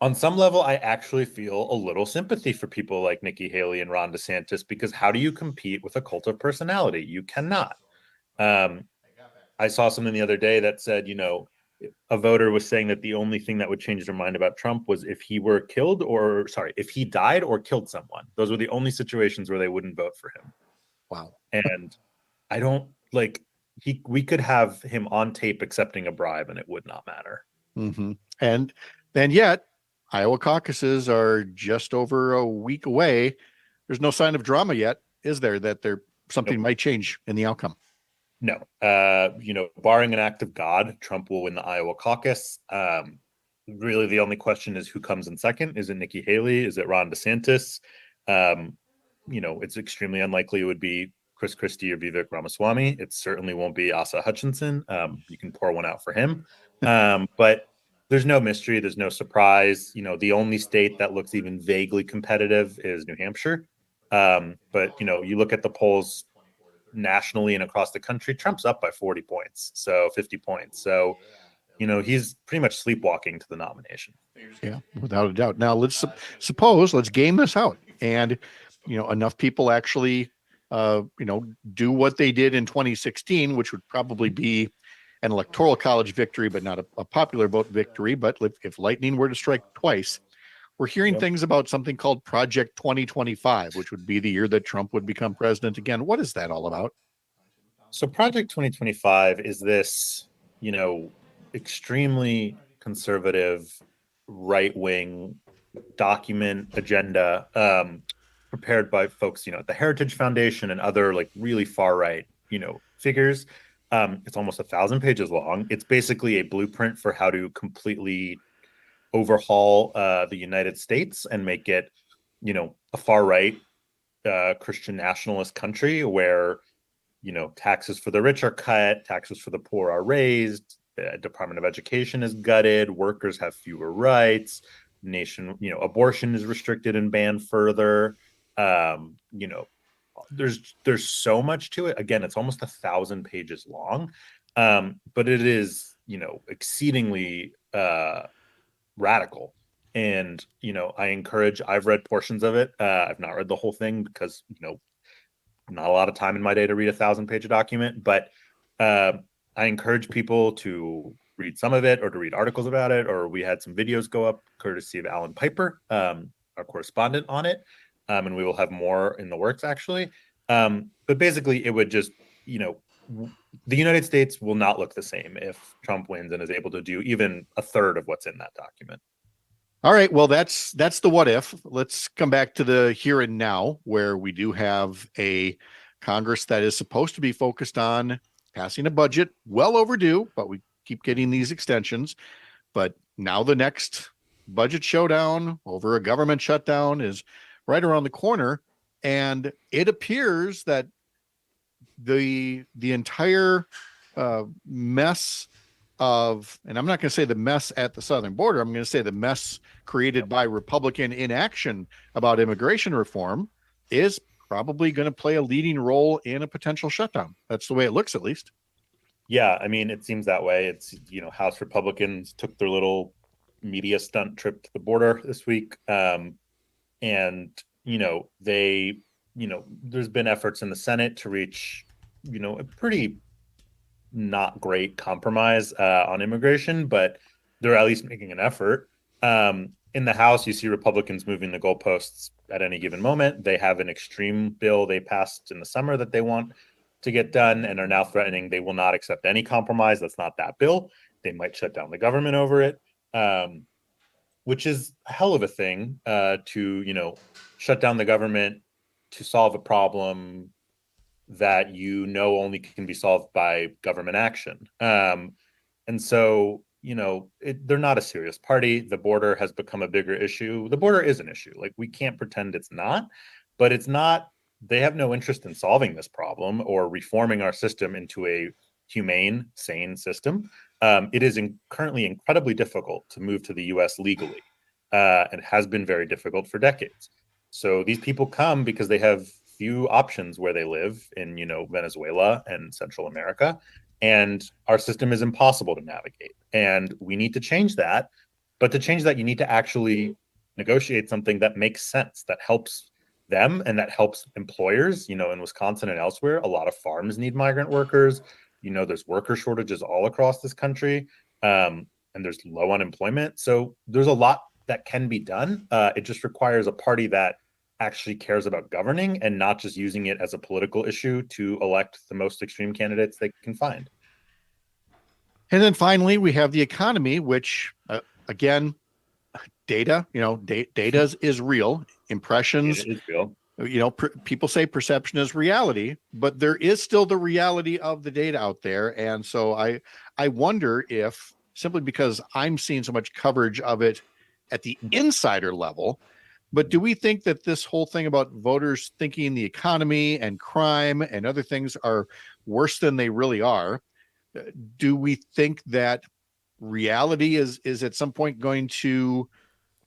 on some level, I actually feel a little sympathy for people like Nikki Haley and Ron DeSantis, because how do you compete with a cult of personality? You cannot. I saw something the other day that said, a voter was saying that the only thing that would change their mind about Trump was if he were killed if he died or killed someone. Those were the only situations where they wouldn't vote for him. Wow. And I don't we could have him on tape accepting a bribe and it would not matter. Mm-hmm. And yet, Iowa caucuses are just over a week away. There's no sign of drama yet, is there? That something might change in the outcome. No, barring an act of God, Trump will win the Iowa caucus. Really, the only question is who comes in second. Is it Nikki Haley? Is it Ron DeSantis? It's extremely unlikely it would be Chris Christie or Vivek Ramaswamy. It certainly won't be Asa Hutchinson. You can pour one out for him. But there's no mystery. There's no surprise. The only state that looks even vaguely competitive is New Hampshire. But, you look at the polls nationally and across the country, Trump's up by 40 points. So 50 points. So, he's pretty much sleepwalking to the nomination. Yeah, without a doubt. Now let's let's game this out. And, enough people actually, do what they did in 2016, which would probably be an electoral college victory, but not a popular vote victory. But if lightning were to strike twice, we're hearing things about something called Project 2025, which would be the year that Trump would become president again. What is that all about? So Project 2025 is this, extremely conservative, right-wing document agenda prepared by folks, at the Heritage Foundation and other really far-right, figures. It's almost 1,000 pages long. It's basically a blueprint for how to completely overhaul the United States and make it, a far right Christian nationalist country where, taxes for the rich are cut, taxes for the poor are raised, the Department of Education is gutted, workers have fewer rights, abortion is restricted and banned further. There's so much to it. Again, it's almost 1,000 pages long, but it is, exceedingly radical. And, I've read portions of it. I've not read the whole thing because, not a lot of time in my day to read 1,000-page document, but I encourage people to read some of it or to read articles about it. Or we had some videos go up courtesy of Alan Piper, our correspondent on it. And we will have more in the works, actually. But basically, it would just, the United States will not look the same if Trump wins and is able to do even a third of what's in that document. All right. Well, that's the what if. Let's come back to the here and now, where we do have a Congress that is supposed to be focused on passing a budget, well overdue, but we keep getting these extensions. But now the next budget showdown over a government shutdown is right around the corner. And it appears that the entire mess of, and I'm not going to say the mess at the southern border, I'm going to say the mess created by Republican inaction about immigration reform is probably going to play a leading role in a potential shutdown. That's the way it looks, at least. Yeah, I mean, it seems that way. It's, House Republicans took their little media stunt trip to the border this week. And, they, there's been efforts in the Senate to reach, a pretty not great compromise on immigration, but they're at least making an effort. In the House, you see Republicans moving the goalposts at any given moment. They have an extreme bill they passed in the summer that they want to get done and are now threatening they will not accept any compromise. That's not that bill. They might shut down the government over it, which is a hell of a thing to, shut down the government to solve a problem that only can be solved by government action. And so, they're not a serious party. The border has become a bigger issue. The border is an issue. We can't pretend it's not, but it's not. They have no interest in solving this problem or reforming our system into a humane, sane system. It is currently incredibly difficult to move to the U.S. legally. It has been very difficult for decades. So these people come because they have few options where they live in, Venezuela and Central America. And our system is impossible to navigate. And we need to change that. But to change that, you need to actually negotiate something that makes sense, that helps them and that helps employers. In Wisconsin and elsewhere, a lot of farms need migrant workers. There's worker shortages all across this country, and there's low unemployment. So there's a lot that can be done. It just requires a party that actually cares about governing and not just using it as a political issue to elect the most extreme candidates they can find. And then finally, we have the economy, which, again, data, data is real. Impressions is real. People say perception is reality, but there is still the reality of the data out there. And so I wonder if, simply because I'm seeing so much coverage of it at the insider level, but do we think that this whole thing about voters thinking the economy and crime and other things are worse than they really are? Do we think that reality is at some point going to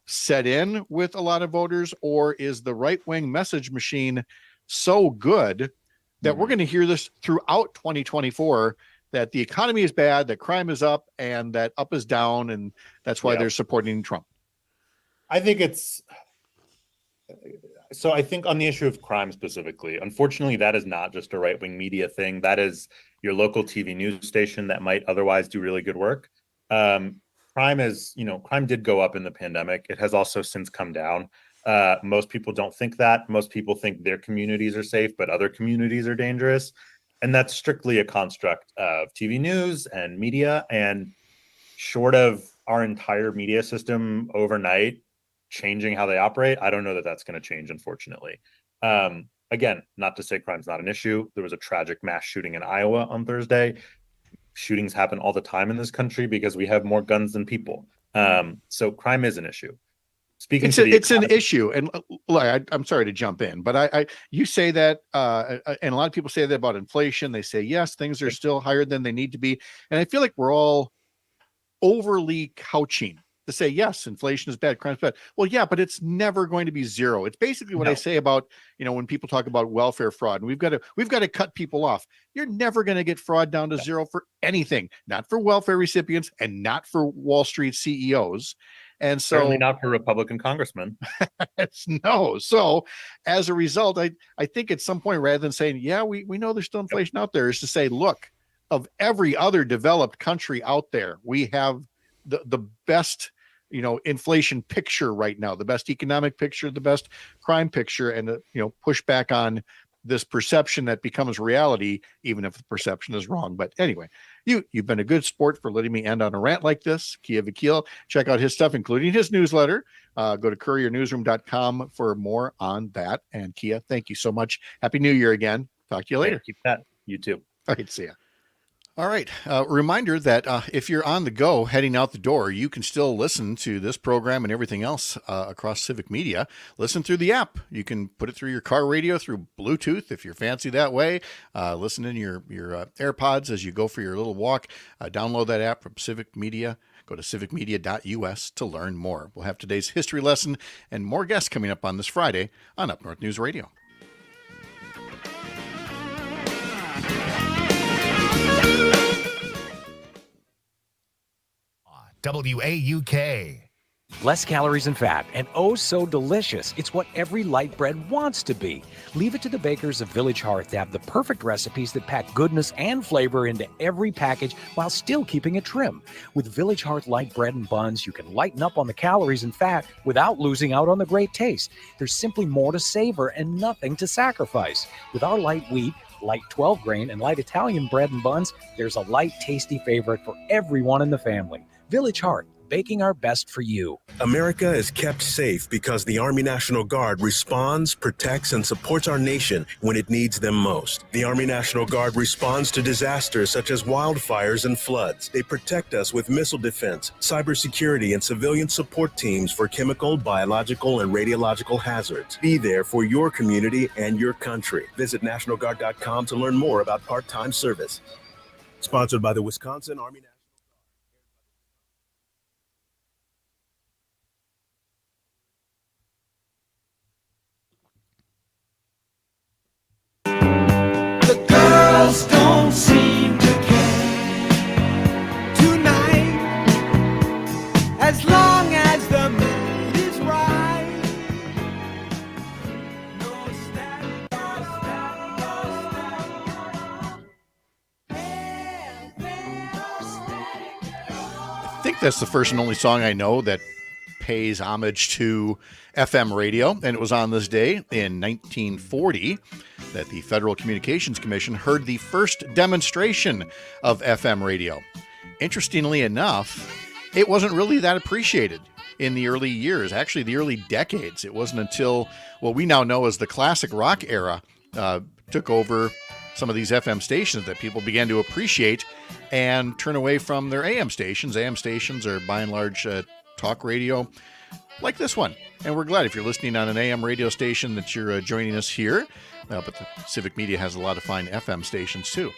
set in with a lot of voters, or is the right-wing message machine so good that we're going to hear this throughout 2024, that the economy is bad, that crime is up, and that up is down, and that's why they're supporting Trump? I think I think on the issue of crime specifically, unfortunately, that is not just a right-wing media thing. That is your local TV news station that might otherwise do really good work. Crime did go up in the pandemic. It has also since come down. Most people don't think that. Most people think their communities are safe, but other communities are dangerous. And that's strictly a construct of TV news and media. And short of our entire media system overnight changing how they operate, I don't know that that's going to change, unfortunately. Again, not to say crime's not an issue. There was a tragic mass shooting in Iowa on Thursday. Shootings happen all the time in this country because we have more guns than people. So crime is an issue. It's an issue. And I'm sorry to jump in, but you say that, and a lot of people say that about inflation. They say, yes, things are still higher than they need to be. And I feel like we're all overly couching to say, yes, inflation is bad, crime is bad. Well, yeah, but it's never going to be zero. It's basically what I say about, when people talk about welfare fraud, and we've got to cut people off. You're never going to get fraud down to zero for anything, not for welfare recipients and not for Wall Street CEOs. And so certainly not for Republican congressmen. No. So as a result, I think at some point, rather than saying, yeah, we know there's still inflation out there, is to say, look, of every other developed country out there, we have the best, inflation picture right now, the best economic picture, the best crime picture, and, push back on this perception that becomes reality, even if the perception is wrong. But anyway, you've been a good sport for letting me end on a rant like this. Keya Vakil, check out his stuff, including his newsletter. Go to couriernewsroom.com for more on that. And Keya, thank you so much. Happy New Year again. Talk to you later. Keep that. You too. All right. See ya. All right. Reminder that if you're on the go heading out the door, you can still listen to this program and everything else across Civic Media. Listen through the app. You can put it through your car radio, through Bluetooth, if you're fancy that way. Listen in your AirPods as you go for your little walk. Download that app from Civic Media. Go to civicmedia.us to learn more. We'll have today's history lesson and more guests coming up on this Friday on Up North News Radio. WAUK. Less calories and fat, and oh so delicious. It's what every light bread wants to be. Leave it to the bakers of Village Hearth to have the perfect recipes that pack goodness and flavor into every package while still keeping it trim. With Village Hearth light bread and buns, you can lighten up on the calories and fat without losing out on the great taste. There's simply more to savor and nothing to sacrifice. With our light wheat, light 12 grain, and light Italian bread and buns, there's a light, tasty favorite for everyone in the family. Village Hearth, baking our best for you. America is kept safe because the Army National Guard responds, protects, and supports our nation when it needs them most. The Army National Guard responds to disasters such as wildfires and floods. They protect us with missile defense, cybersecurity, and civilian support teams for chemical, biological, and radiological hazards. Be there for your community and your country. Visit NationalGuard.com to learn more about part-time service. Sponsored by the Wisconsin Army National The girls don't seem to care tonight, as long as the mood is right. No static, no static, no I think that's the first and only song I know that pays homage to FM radio, and it was on this day in 1940 that the Federal Communications Commission heard the first demonstration of FM radio. Interestingly enough, it wasn't really that appreciated in the early years, actually the early decades. It wasn't until what we now know as the classic rock era took over some of these FM stations that people began to appreciate and turn away from their AM stations. AM stations are by and large talk radio like this one. And we're glad if you're listening on an AM radio station that you're joining us here. But the Civic Media has a lot of fine FM stations too.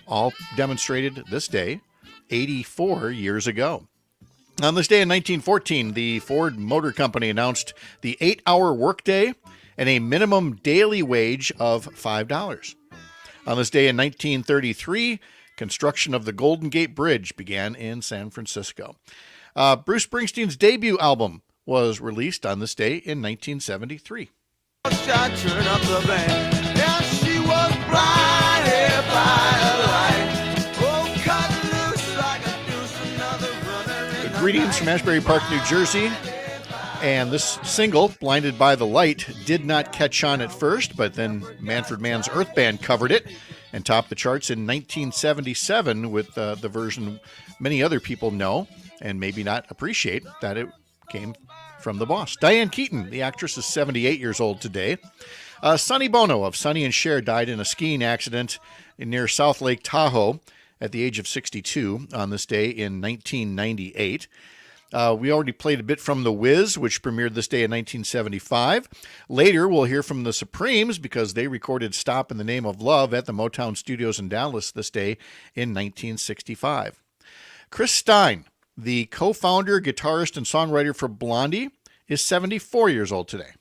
All demonstrated this day 84 years ago. On this day in 1914, the Ford Motor Company announced the 8-hour workday and a minimum daily wage of $5. On this day in 1933, construction of the Golden Gate Bridge began in San Francisco. Bruce Springsteen's debut album was released on this day in 1973. Turn up the band. Yeah, she was blinded by a light. Oh, cut loose like a deuce, another brother. Greetings from Ashbury Park, New Jersey. And this single, Blinded by the Light, did not catch on at first, but then Manfred Mann's Earth Band covered it and topped the charts in 1977 with the version many other people know and maybe not appreciate that it came from the boss. Diane Keaton, the actress, is 78 years old today. Sonny Bono of Sonny and Cher died in a skiing accident near South Lake Tahoe at the age of 62 on this day in 1998. We already played a bit from The Wiz, which premiered this day in 1975. Later, we'll hear from the Supremes because they recorded Stop in the Name of Love at the Motown Studios in Dallas this day in 1965. Chris Stein, the co-founder, guitarist, and songwriter for Blondie, is 74 years old today.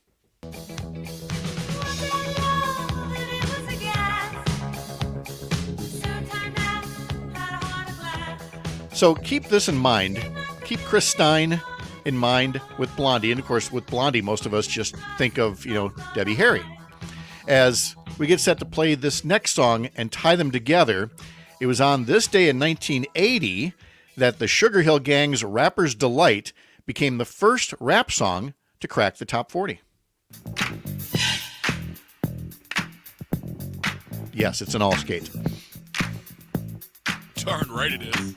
So keep this in mind. Keep Chris Stein in mind with Blondie. And of course, with Blondie, most of us just think of, Debbie Harry. As we get set to play this next song and tie them together, it was on this day in 1980 that the Sugar Hill Gang's Rapper's Delight became the first rap song to crack the top 40. Yes, it's an all skate. Darn right it is.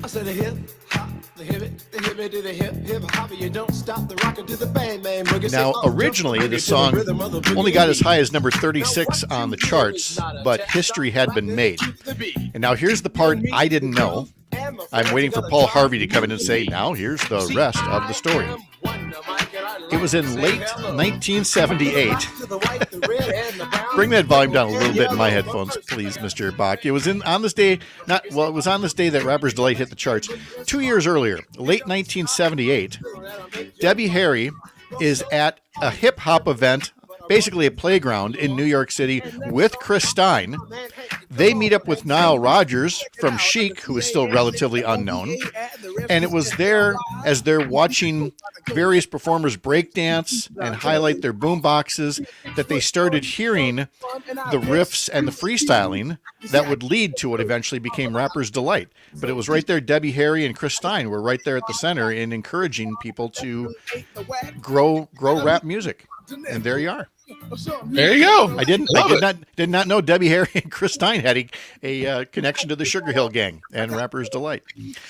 I said the hip hop, the hip it to the hip hop, you don't stop the rocker to the bang bang boogie. Now, originally, this song only got as high as number 36 on the charts, but history had been made. And now here's the part I didn't know. I'm waiting for Paul Harvey to come in and say, now here's the rest of the story. It was in late 1978. Bring that volume down a little bit in my headphones, please, Mr. Bach. It was on this day that Rapper's Delight hit the charts. 2 years earlier, late 1978, Debbie Harry is at a hip-hop event, basically a playground in New York City with Chris Stein. They meet up with Nile Rodgers from Chic, who is still relatively unknown. And it was there, as they're watching various performers breakdance and highlight their boomboxes, that they started hearing the riffs and the freestyling that would lead to what eventually became Rapper's Delight. But it was right there, Debbie Harry and Chris Stein were right there at the center in encouraging people to grow rap music. And there you are. There you go. I did not know Debbie Harry and Chris Stein had a connection to the Sugar Hill Gang and Rapper's Delight.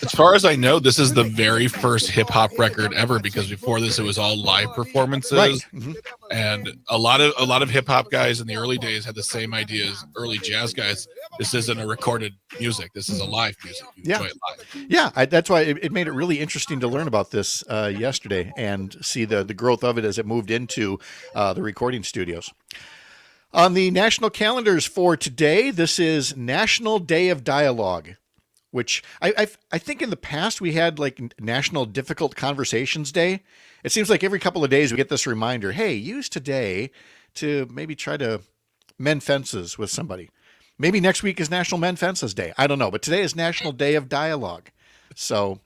As far as I know, this is the very first hip hop record ever, because before this it was all live performances. Right. Mm-hmm. And a lot of hip hop guys in the early days had the same idea as early jazz guys. This isn't a recorded music. This is a live music. You enjoy it live. Yeah, that's why it made it really interesting to learn about this yesterday and see the growth of it as it moved into the recording studios. On the national calendars for today, this is National Day of Dialogue, which I think in the past we had like National Difficult Conversations Day. It seems like every couple of days we get this reminder, hey, use today to maybe try to mend fences with somebody. Maybe next week is National Mend Fences Day. I don't know, but today is National Day of Dialogue. So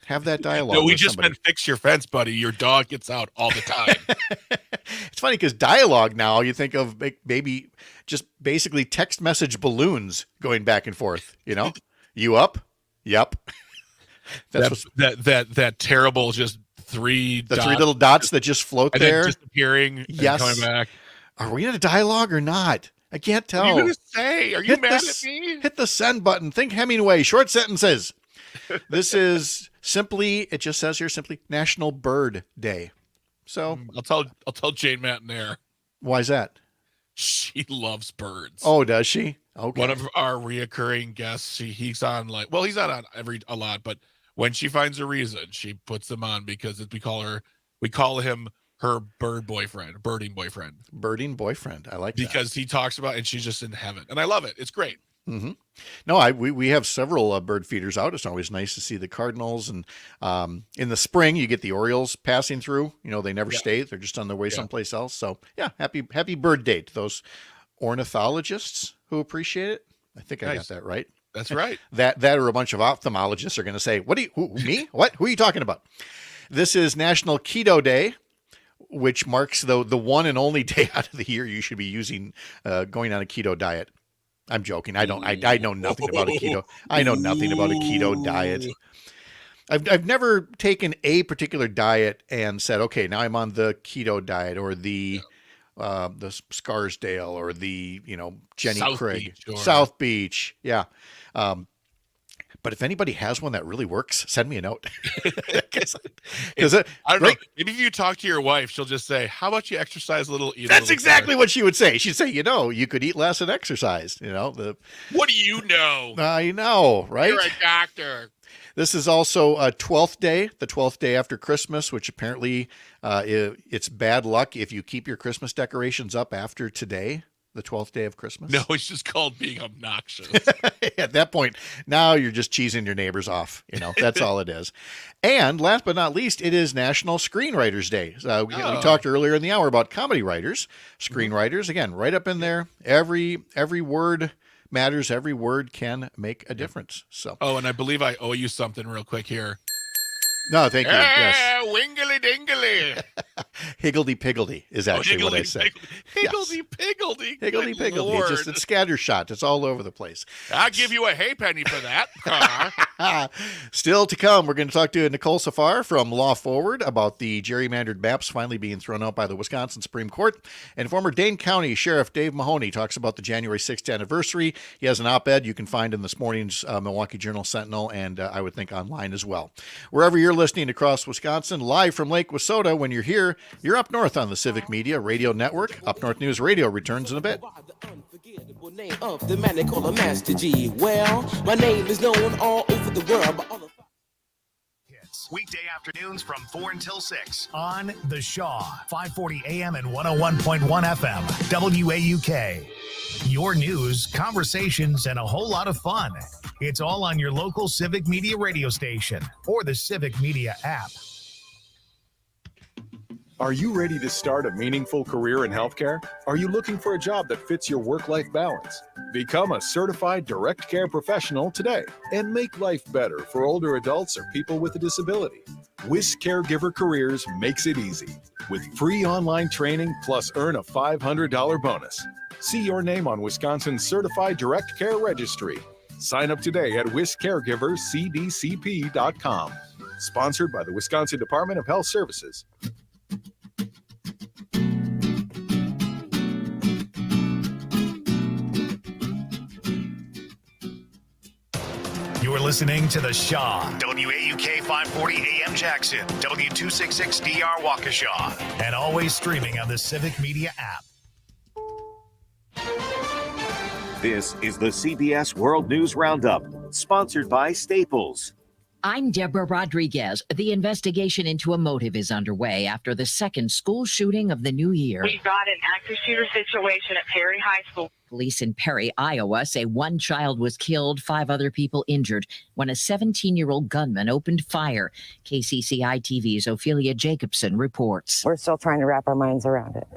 have that dialogue. No, we with just somebody. meant fix your fence, buddy. Your dog gets out all the time. It's funny because dialogue now, you think of maybe just basically text message balloons going back and forth, you know? You up? Yep. That terrible just three little dots that just float and there. then disappearing Yes. and coming back. Are we in a dialogue or not? I can't tell. What are you going to say? Are you mad at me? Hit the send button. Think Hemingway. Short sentences. This is simply, it just says here simply National Bird Day. So I'll tell Jane Matinaire. Why is that? She loves birds. Oh, does she? Okay. One of our reoccurring guests, he's on he's not on a lot, but when she finds a reason, she puts them on because we call him her birding boyfriend. Birding boyfriend. I like that. Because he talks about, and she's just in heaven. And I love it. It's great. Mm-hmm. No, we have several bird feeders out. It's always nice to see the cardinals, and in the spring you get the orioles passing through. You know, they never stay; they're just on their way someplace else. So yeah, happy Bird Day to those ornithologists who appreciate it. I think I got that right. That's right. that or a bunch of ophthalmologists are going to say, "What do you me? What? Who are you talking about?" This is National Keto Day, which marks the one and only day out of the year you should be going on a keto diet. I'm joking. I know nothing about a keto. I know nothing about a keto diet. I've never taken a particular diet and said, okay, now I'm on the keto diet or the Scarsdale or the Jenny Craig South Beach. Yeah. But if anybody has one that really works, send me a note. Because I don't know. Maybe if you talk to your wife, she'll just say, "How about you exercise a little?" That's exactly what she would say. She'd say, you could eat less and exercise. What do you know? I know, right? You're a doctor. This is also a 12th day, the 12th day after Christmas, which apparently it's bad luck if you keep your Christmas decorations up after today. The 12th day of Christmas? No, it's just called being obnoxious. At that point, now you're just cheesing your neighbors off. That's all it is. And last but not least, it is National Screenwriters Day. We talked earlier in the hour about comedy writers, screenwriters. Again, right up in there. Every word matters. Every word can make a difference. So. Oh, and I believe I owe you something real quick here. No, thank you. Yes. Wingly dingly. Higgledy-piggledy is actually what I say. Higgledy-piggledy. Higgledy-piggledy. It's scattershot. It's all over the place. I'll give you a halfpenny for that. Still to come, we're going to talk to Nicole Safar from Law Forward about the gerrymandered maps finally being thrown out by the Wisconsin Supreme Court. And former Dane County Sheriff Dave Mahoney talks about the January 6th anniversary. He has an op-ed you can find in this morning's Milwaukee Journal-Sentinel, and I would think online as well. Wherever you're listening across Wisconsin, live from Lake Wissota, when you're here, you're up north on the Civic Media Radio Network. Up North News Radio returns in a bit. Name of the man they call a Master G. Well, my name is known all over the world by all of Weekday afternoons from 4 until 6 on The Shaw, 540 AM and 101.1 FM, WAUK. Your news, conversations, and a whole lot of fun. It's all on your local Civic Media radio station or the Civic Media app. Are you ready to start a meaningful career in healthcare? Are you looking for a job that fits your work-life balance? Become a certified direct care professional today and make life better for older adults or people with a disability. WIS Caregiver Careers makes it easy with free online training plus earn a $500 bonus. See your name on Wisconsin's Certified Direct Care Registry. Sign up today at wiscaregivercdcp.com. Sponsored by the Wisconsin Department of Health Services. You're listening to The Shaw, WAUK 540 AM Jackson, W266DR Waukesha, and always streaming on the Civic Media app. This is the CBS World News Roundup, sponsored by Staples. I'm Deborah Rodriguez. The investigation into a motive is underway after the second school shooting of the new year. We've got an active shooter situation at Perry High School. Police in Perry, Iowa say one child was killed, 5 other people injured when a 17-year-old gunman opened fire. KCCI TV's Ophelia Jacobson reports. We're still trying to wrap our minds around it.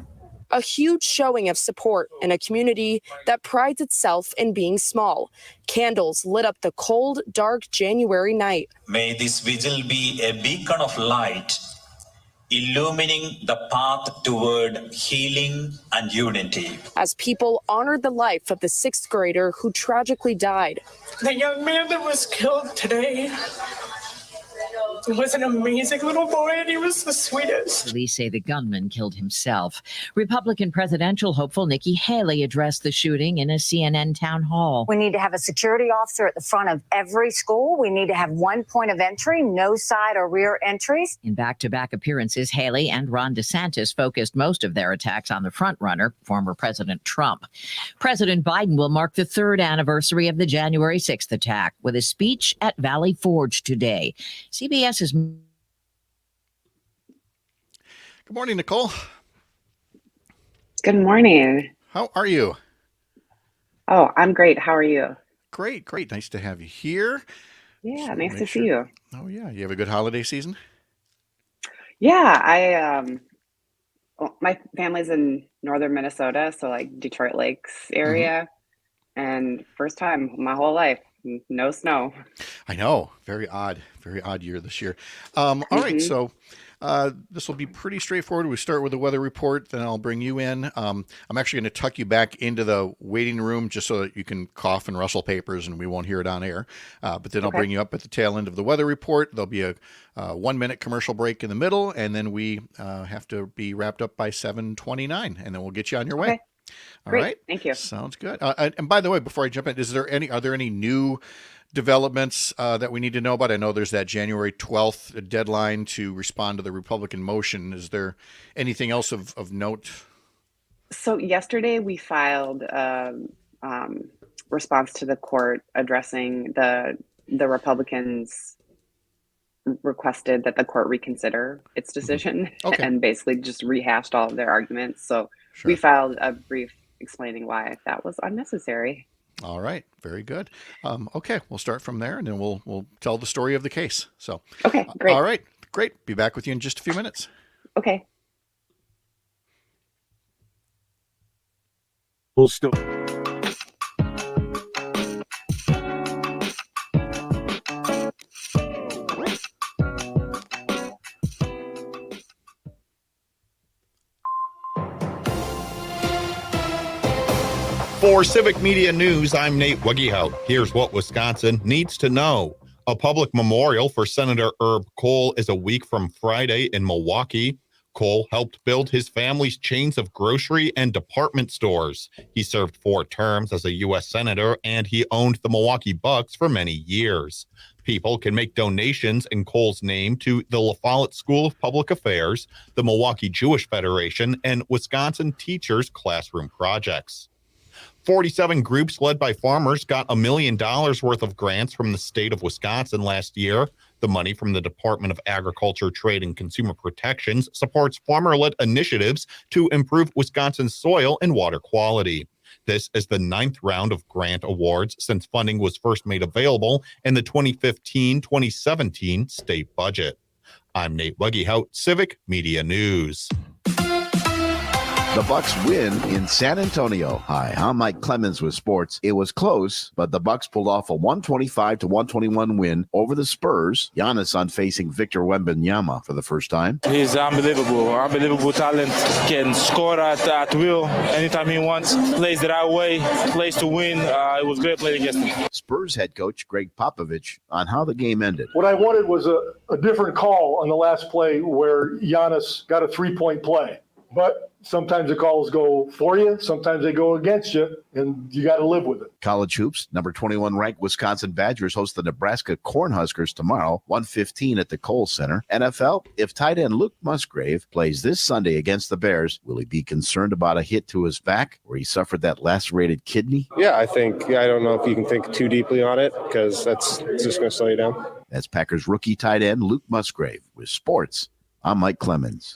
A huge showing of support in a community that prides itself in being small. Candles lit up the cold, dark January night. May this vigil be a beacon of light, illumining the path toward healing and unity. As people honored the life of the 6th grader who tragically died. The young man that was killed today was an amazing little boy, and he was the sweetest. Police say the gunman killed himself. Republican presidential hopeful Nikki Haley addressed the shooting in a CNN town hall. We need to have a security officer at the front of every school. We need to have one point of entry, no side or rear entries. In back-to-back appearances, Haley and Ron DeSantis focused most of their attacks on the frontrunner, former President Trump. President Biden will mark the 3rd anniversary of the January 6th attack with a speech at Valley Forge today. CBS's. Good morning, Nicole. Good morning. How are you? Oh, I'm great. How are you? Great. Nice to have you here. Yeah, nice to see you. Oh, yeah. You have a good holiday season? Yeah, my family's in northern Minnesota, so like Detroit Lakes area, and first time my whole life, no snow. I know. Very odd year this year. All right, so this will be pretty straightforward. We start with the weather report, then I'll bring you in. I'm actually going to tuck you back into the waiting room just so that you can cough and rustle papers and we won't hear it on air. But then I'll bring you up at the tail end of the weather report. There'll be a 1-minute commercial break in the middle, and then we have to be wrapped up by 7:29, and then we'll get you on your way. Okay. All Great. right. Thank you. Sounds good. And by the way, before I jump in, are there any new developments that we need to know about? I know there's that January 12th deadline to respond to the Republican motion. Is there anything else of note? So yesterday we filed response to the court addressing the Republicans requested that the court reconsider its decision and basically just rehashed all of their arguments. So we filed a brief explaining why that was unnecessary. All right. Very good. Okay. We'll start from there and then we'll tell the story of the case. So, okay, great. All right. Great. Be back with you in just a few minutes. Okay. We'll still. For Civic Media News, I'm Nate Wuggyhout. Here's what Wisconsin needs to know. A public memorial for Senator Herb Kohl is a week from Friday in Milwaukee. Kohl helped build his family's chains of grocery and department stores. He served 4 terms as a U.S. Senator, and he owned the Milwaukee Bucks for many years. People can make donations in Kohl's name to the La Follette School of Public Affairs, the Milwaukee Jewish Federation, and Wisconsin Teachers Classroom Projects. 47 groups led by farmers got $1 million worth of grants from the state of Wisconsin last year. The money from the Department of Agriculture, Trade, and Consumer Protections supports farmer-led initiatives to improve Wisconsin's soil and water quality. This is the 9th round of grant awards since funding was first made available in the 2015-2017 state budget. I'm Nate Wuggyhout, Civic Media News. The Bucks win in San Antonio. Hi, I'm Mike Clemens with sports. It was close, but the Bucks pulled off a 125-121 win over the Spurs. Giannis on facing Victor Wembanyama for the first time. He's unbelievable talent. Can score at will anytime he wants. Plays the right way, plays to win. It was great playing against him. Spurs head coach Greg Popovich on how the game ended. What I wanted was a different call on the last play where Giannis got a 3-point play. But sometimes the calls go for you, sometimes they go against you, and you got to live with it. College hoops, number 21 ranked Wisconsin Badgers host the Nebraska Cornhuskers tomorrow, 1:15 at the Kohl Center. NFL, if tight end Luke Musgrave plays this Sunday against the Bears, will he be concerned about a hit to his back where he suffered that lacerated kidney? Yeah, I don't know if you can think too deeply on it because it's just going to slow you down. That's Packers rookie tight end Luke Musgrave. With sports, I'm Mike Clemens.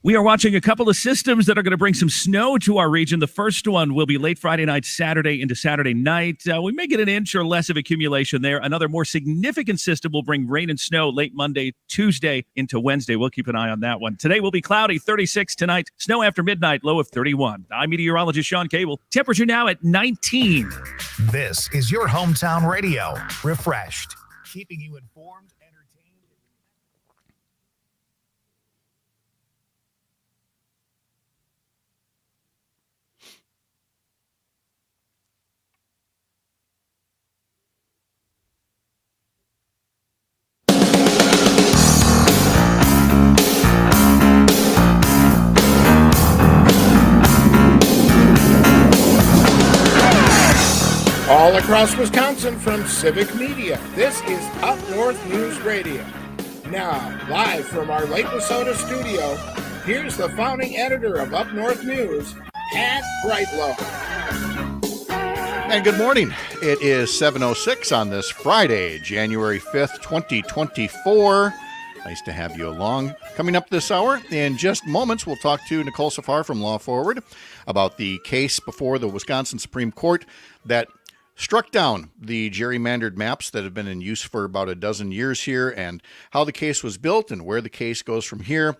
We are watching a couple of systems that are going to bring some snow to our region. The first one will be late Friday night, Saturday into Saturday night. We may get an inch or less of accumulation there. Another more significant system will bring rain and snow late Monday, Tuesday into Wednesday. We'll keep an eye on that one. Today will be cloudy, 36 tonight. Snow after midnight, low of 31. I'm meteorologist Sean Cable. Temperature now at 19. This is your hometown radio. Refreshed, keeping you informed. All across Wisconsin from Civic Media, this is Up North News Radio. Now, live from our Lake Wissota studio, here's the founding editor of Up North News, Pat Brightlow. And good morning. It is 7:06 on this Friday, January 5th, 2024. Nice to have you along. Coming up this hour, in just moments, we'll talk to Nicole Safar from Law Forward about the case before the Wisconsin Supreme Court that struck down the gerrymandered maps that have been in use for about a dozen years here, and how the case was built and where the case goes from here,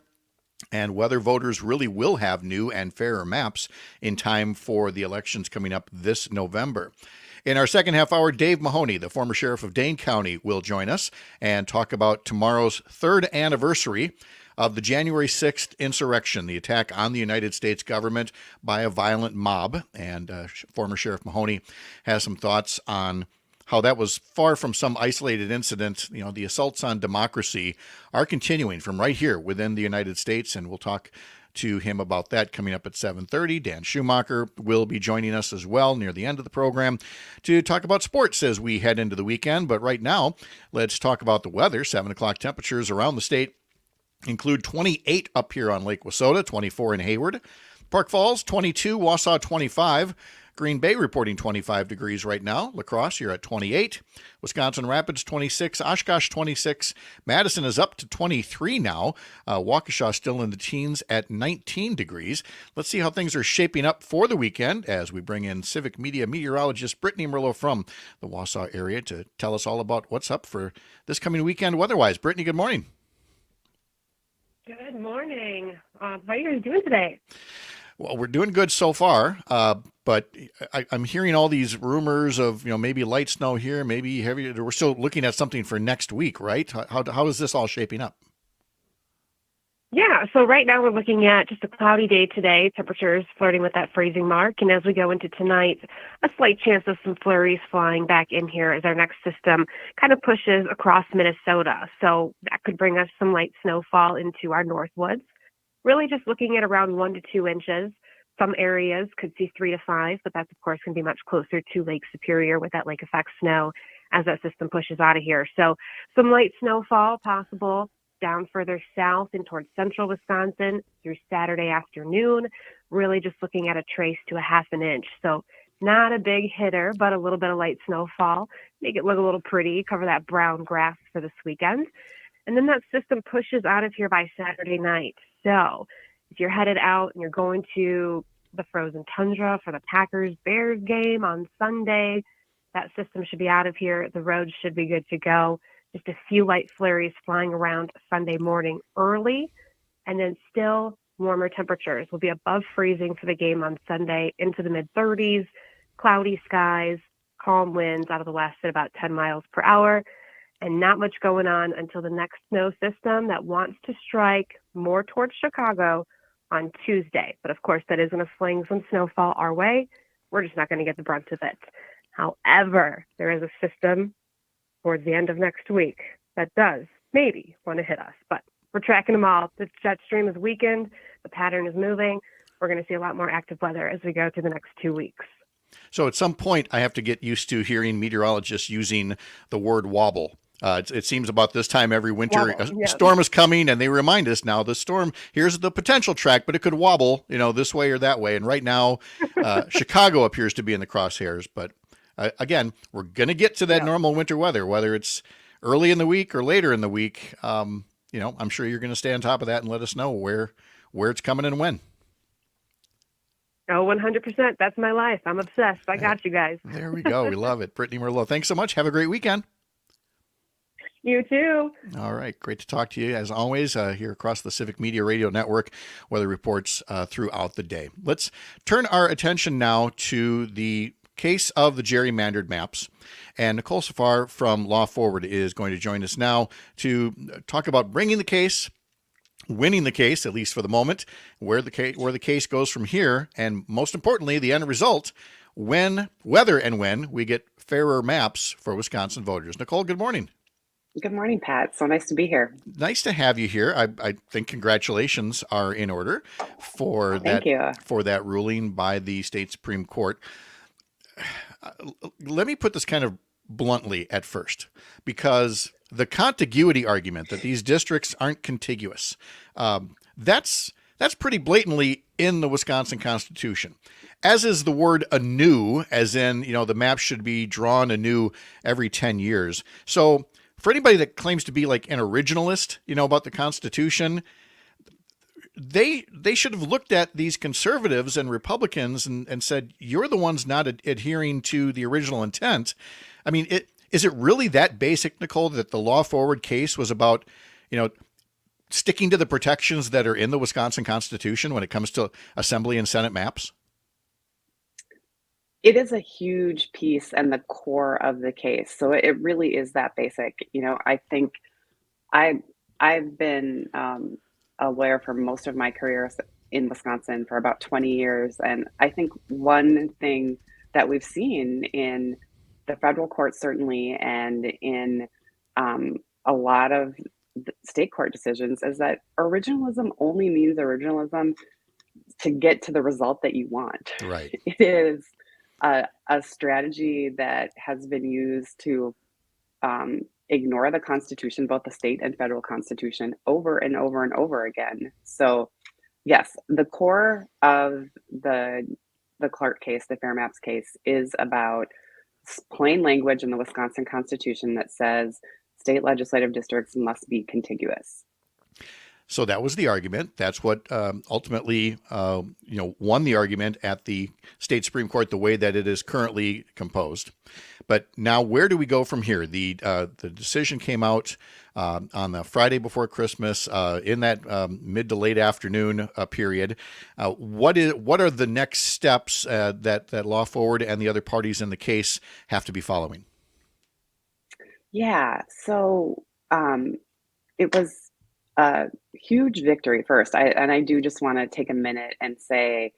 and whether voters really will have new and fairer maps in time for the elections coming up this November. In our second half hour, Dave Mahoney, the former sheriff of Dane County, will join us and talk about tomorrow's third anniversary of the January 6th insurrection, the attack on the United States government by a violent mob. And former Sheriff Mahoney has some thoughts on how that was far from some isolated incident. You know, the assaults on democracy are continuing from right here within the United States, and we'll talk to him about that coming up at 7:30. Dan Schumacher will be joining us as well near the end of the program to talk about sports as we head into the weekend. But right now, let's talk about the weather. 7 o'clock temperatures around the state include 28 up here on Lake Wissota, 24 in Hayward. Park Falls, 22. Wausau, 25. Green Bay reporting 25 degrees right now. La Crosse, you're at 28. Wisconsin Rapids, 26. Oshkosh, 26. Madison is up to 23 now. Waukesha still in the teens at 19 degrees. Let's see how things are shaping up for the weekend as we bring in Civic Media meteorologist Brittany Merlo from the Wausau area to tell us all about what's up for this coming weekend weather-wise. Brittany, good morning. Good morning. How are you guys doing today? Well, we're doing good so far, but I'm hearing all these rumors of, maybe light snow here, maybe heavy. We're still looking at something for next week, right? How is this all shaping up? Yeah, so right now we're looking at just a cloudy day today. Temperatures flirting with that freezing mark. And as we go into tonight, a slight chance of some flurries flying back in here as our next system kind of pushes across Minnesota. So that could bring us some light snowfall into our north woods. Really just looking at around 1 to 2 inches. Some areas could see 3 to 5, but that's, of course, going to be much closer to Lake Superior with that lake effect snow as that system pushes out of here. So some light snowfall possible down further south and towards central Wisconsin through Saturday afternoon, really just looking at a trace to a half an inch. So not a big hitter, but a little bit of light snowfall. Make it look a little pretty, cover that brown grass for this weekend. And then that system pushes out of here by Saturday night. So if you're headed out and you're going to the frozen tundra for the Packers-Bears game on Sunday, that system should be out of here. The roads should be good to go. Just a few light flurries flying around Sunday morning early, and then still warmer temperatures. Will be above freezing for the game on Sunday into the mid-30s, cloudy skies, calm winds out of the west at about 10 miles per hour, and not much going on until the next snow system that wants to strike more towards Chicago on Tuesday. But of course, that is going to fling some snowfall our way. We're just not going to get the brunt of it. However, there is a system towards the end of next week that does maybe want to hit us, but we're tracking them all. The jet stream is weakened. The pattern is moving. We're going to see a lot more active weather as we go through the next 2 weeks. So at some point, I have to get used to hearing meteorologists using the word wobble. It seems about this time every winter Wobble, a yeah. storm is coming, and they remind us now the storm, here's the potential track, but it could wobble, this way or that way. And right now, Chicago appears to be in the crosshairs. But again, we're going to get to that normal winter weather, whether it's early in the week or later in the week. I'm sure you're going to stay on top of that and let us know where it's coming and when. Oh, 100%. That's my life. I'm obsessed. I got you guys. There we go. We love it. Brittany Merlot, thanks so much. Have a great weekend. You too. All right. Great to talk to you, as always, here across the Civic Media Radio Network, weather reports throughout the day. Let's turn our attention now to the case of the gerrymandered maps. And Nicole Safar from Law Forward is going to join us now to talk about bringing the case, winning the case, at least for the moment, where the case goes from here, and most importantly, the end result, whether and when we get fairer maps for Wisconsin voters. Nicole, good morning. Good morning, Pat. So nice to be here. Nice to have you here. I think congratulations are in order for that ruling by the state Supreme Court. Let me put this kind of bluntly at first, because the contiguity argument that these districts aren't contiguous, that's pretty blatantly in the Wisconsin Constitution, as is the word anew, as in, the map should be drawn anew every 10 years. So for anybody that claims to be like an originalist, about the Constitution, they should have looked at these conservatives and Republicans and said, you're the ones not adhering to the original intent. I mean, is it really that basic, Nicole, that the Law Forward case was about, sticking to the protections that are in the Wisconsin Constitution when it comes to Assembly and Senate maps? It is a huge piece and the core of the case. So it really is that basic. I think I've been a lawyer for most of my career in Wisconsin for about 20 years. And I think one thing that we've seen in the federal court, certainly, and in a lot of state court decisions is that originalism only means originalism to get to the result that you want. Right. It is a strategy that has been used to ignore the Constitution, both the state and federal Constitution, over and over and over again. So, yes, the core of the Clark case, the Fair Maps case, is about plain language in the Wisconsin Constitution that says state legislative districts must be contiguous. So that was the argument. That's what ultimately, won the argument at the state Supreme Court, the way that it is currently composed. But now, where do we go from here? The decision came out on the Friday before Christmas, in that mid to late afternoon period. What are the next steps that Law Forward and the other parties in the case have to be following? Yeah, so it was a huge victory first. I do just want to take a minute and say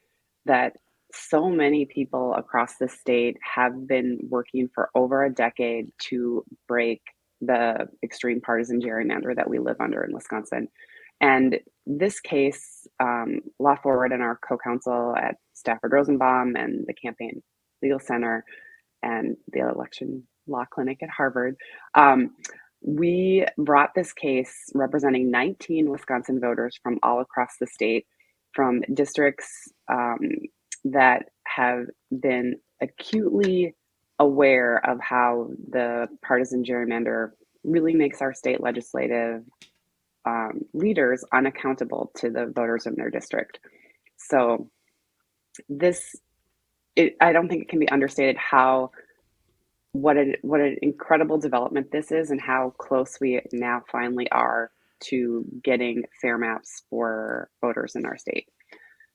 that so many people across the state have been working for over a decade to break the extreme partisan gerrymander that we live under in Wisconsin. And this case, Law Forward and our co-counsel at Stafford Rosenbaum and the Campaign Legal Center and the Election Law Clinic at Harvard, we brought this case representing 19 Wisconsin voters from all across the state, from districts that have been acutely aware of how the partisan gerrymander really makes our state legislative leaders unaccountable to the voters in their district. So I don't think it can be understated what an incredible development this is, and how close we now finally are to getting fair maps for voters in our state.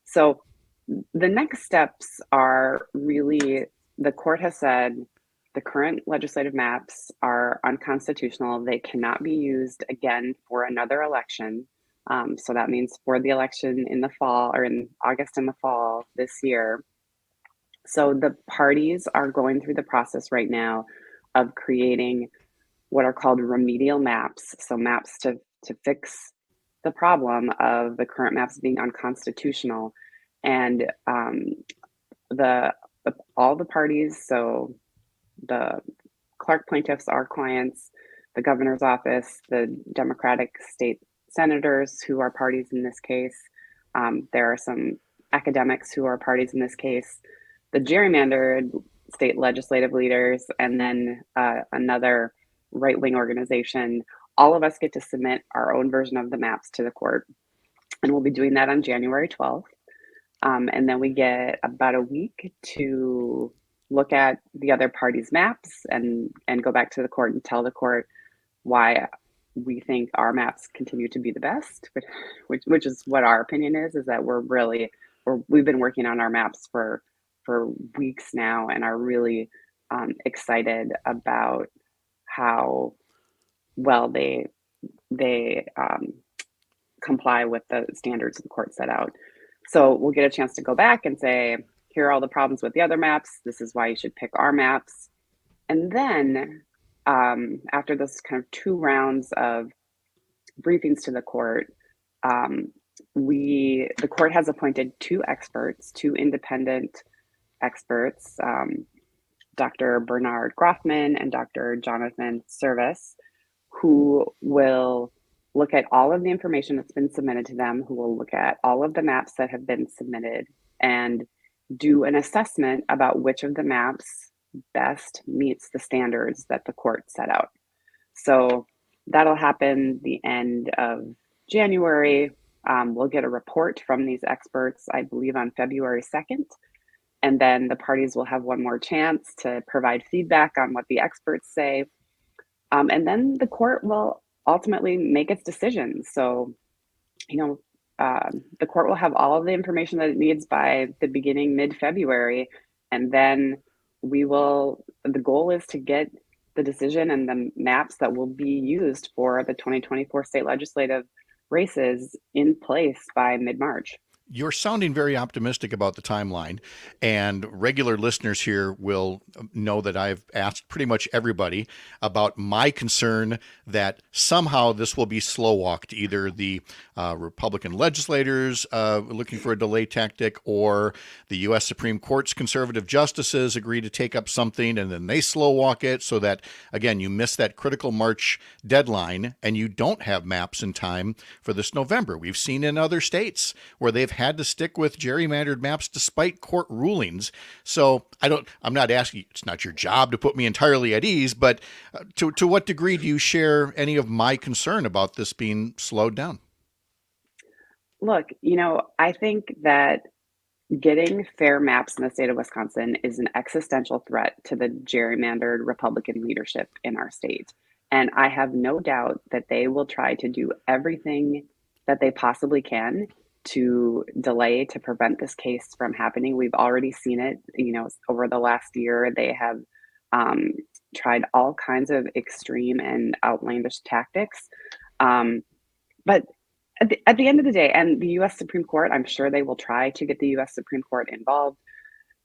So the next steps are really, the court has said the current legislative maps are unconstitutional. They cannot be used again for another election. So that means for the election in the fall, or in August and the fall this year. So the parties are going through the process right now of creating what are called remedial maps. So maps to fix the problem of the current maps being unconstitutional. And all the parties, so the Clark plaintiffs, our clients, the governor's office, the Democratic state senators who are parties in this case. There are some academics who are parties in this case, the gerrymandered state legislative leaders, and then another right-wing organization. All of us get to submit our own version of the maps to the court, and we'll be doing that on January 12th. And then we get about a week to look at the other parties' maps and go back to the court and tell the court why we think our maps continue to be the best, which is what our opinion is that we've been working on our maps for weeks now and are really excited about how well they comply with the standards the court set out. So we'll get a chance to go back and say, here are all the problems with the other maps. This is why you should pick our maps. And then after this kind of 2 rounds of briefings to the court, the court has appointed 2 independent experts, Dr. Bernard Groffman and Dr. Jonathan Service, who will look at all of the information that's been submitted to them, who will look at all of the maps that have been submitted and do an assessment about which of the maps best meets the standards that the court set out. So that'll happen the end of January. We'll get a report from these experts, I believe, on February 2nd. And then the parties will have one more chance to provide feedback on what the experts say. And then the court will ultimately make its decision. So, the court will have all of the information that it needs by the beginning, mid-February. And then the goal is to get the decision and the maps that will be used for the 2024 state legislative races in place by mid-March. You're sounding very optimistic about the timeline, and regular listeners here will know that I've asked pretty much everybody about my concern that somehow this will be slow walked. Either the Republican legislators looking for a delay tactic, or the U.S. Supreme Court's conservative justices agree to take up something and then they slow walk it, so that, again, you miss that critical March deadline and you don't have maps in time for this November. We've seen in other states where they've had to stick with gerrymandered maps despite court rulings. So I'm not asking, it's not your job to put me entirely at ease, but to what degree do you share any of my concern about this being slowed down? Look, I think that getting fair maps in the state of Wisconsin is an existential threat to the gerrymandered Republican leadership in our state. And I have no doubt that they will try to do everything that they possibly can to delay, to prevent this case from happening. We've already seen it, over the last year. They have tried all kinds of extreme and outlandish tactics. But at the end of the day, and the U.S. Supreme Court, I'm sure they will try to get the U.S. Supreme Court involved.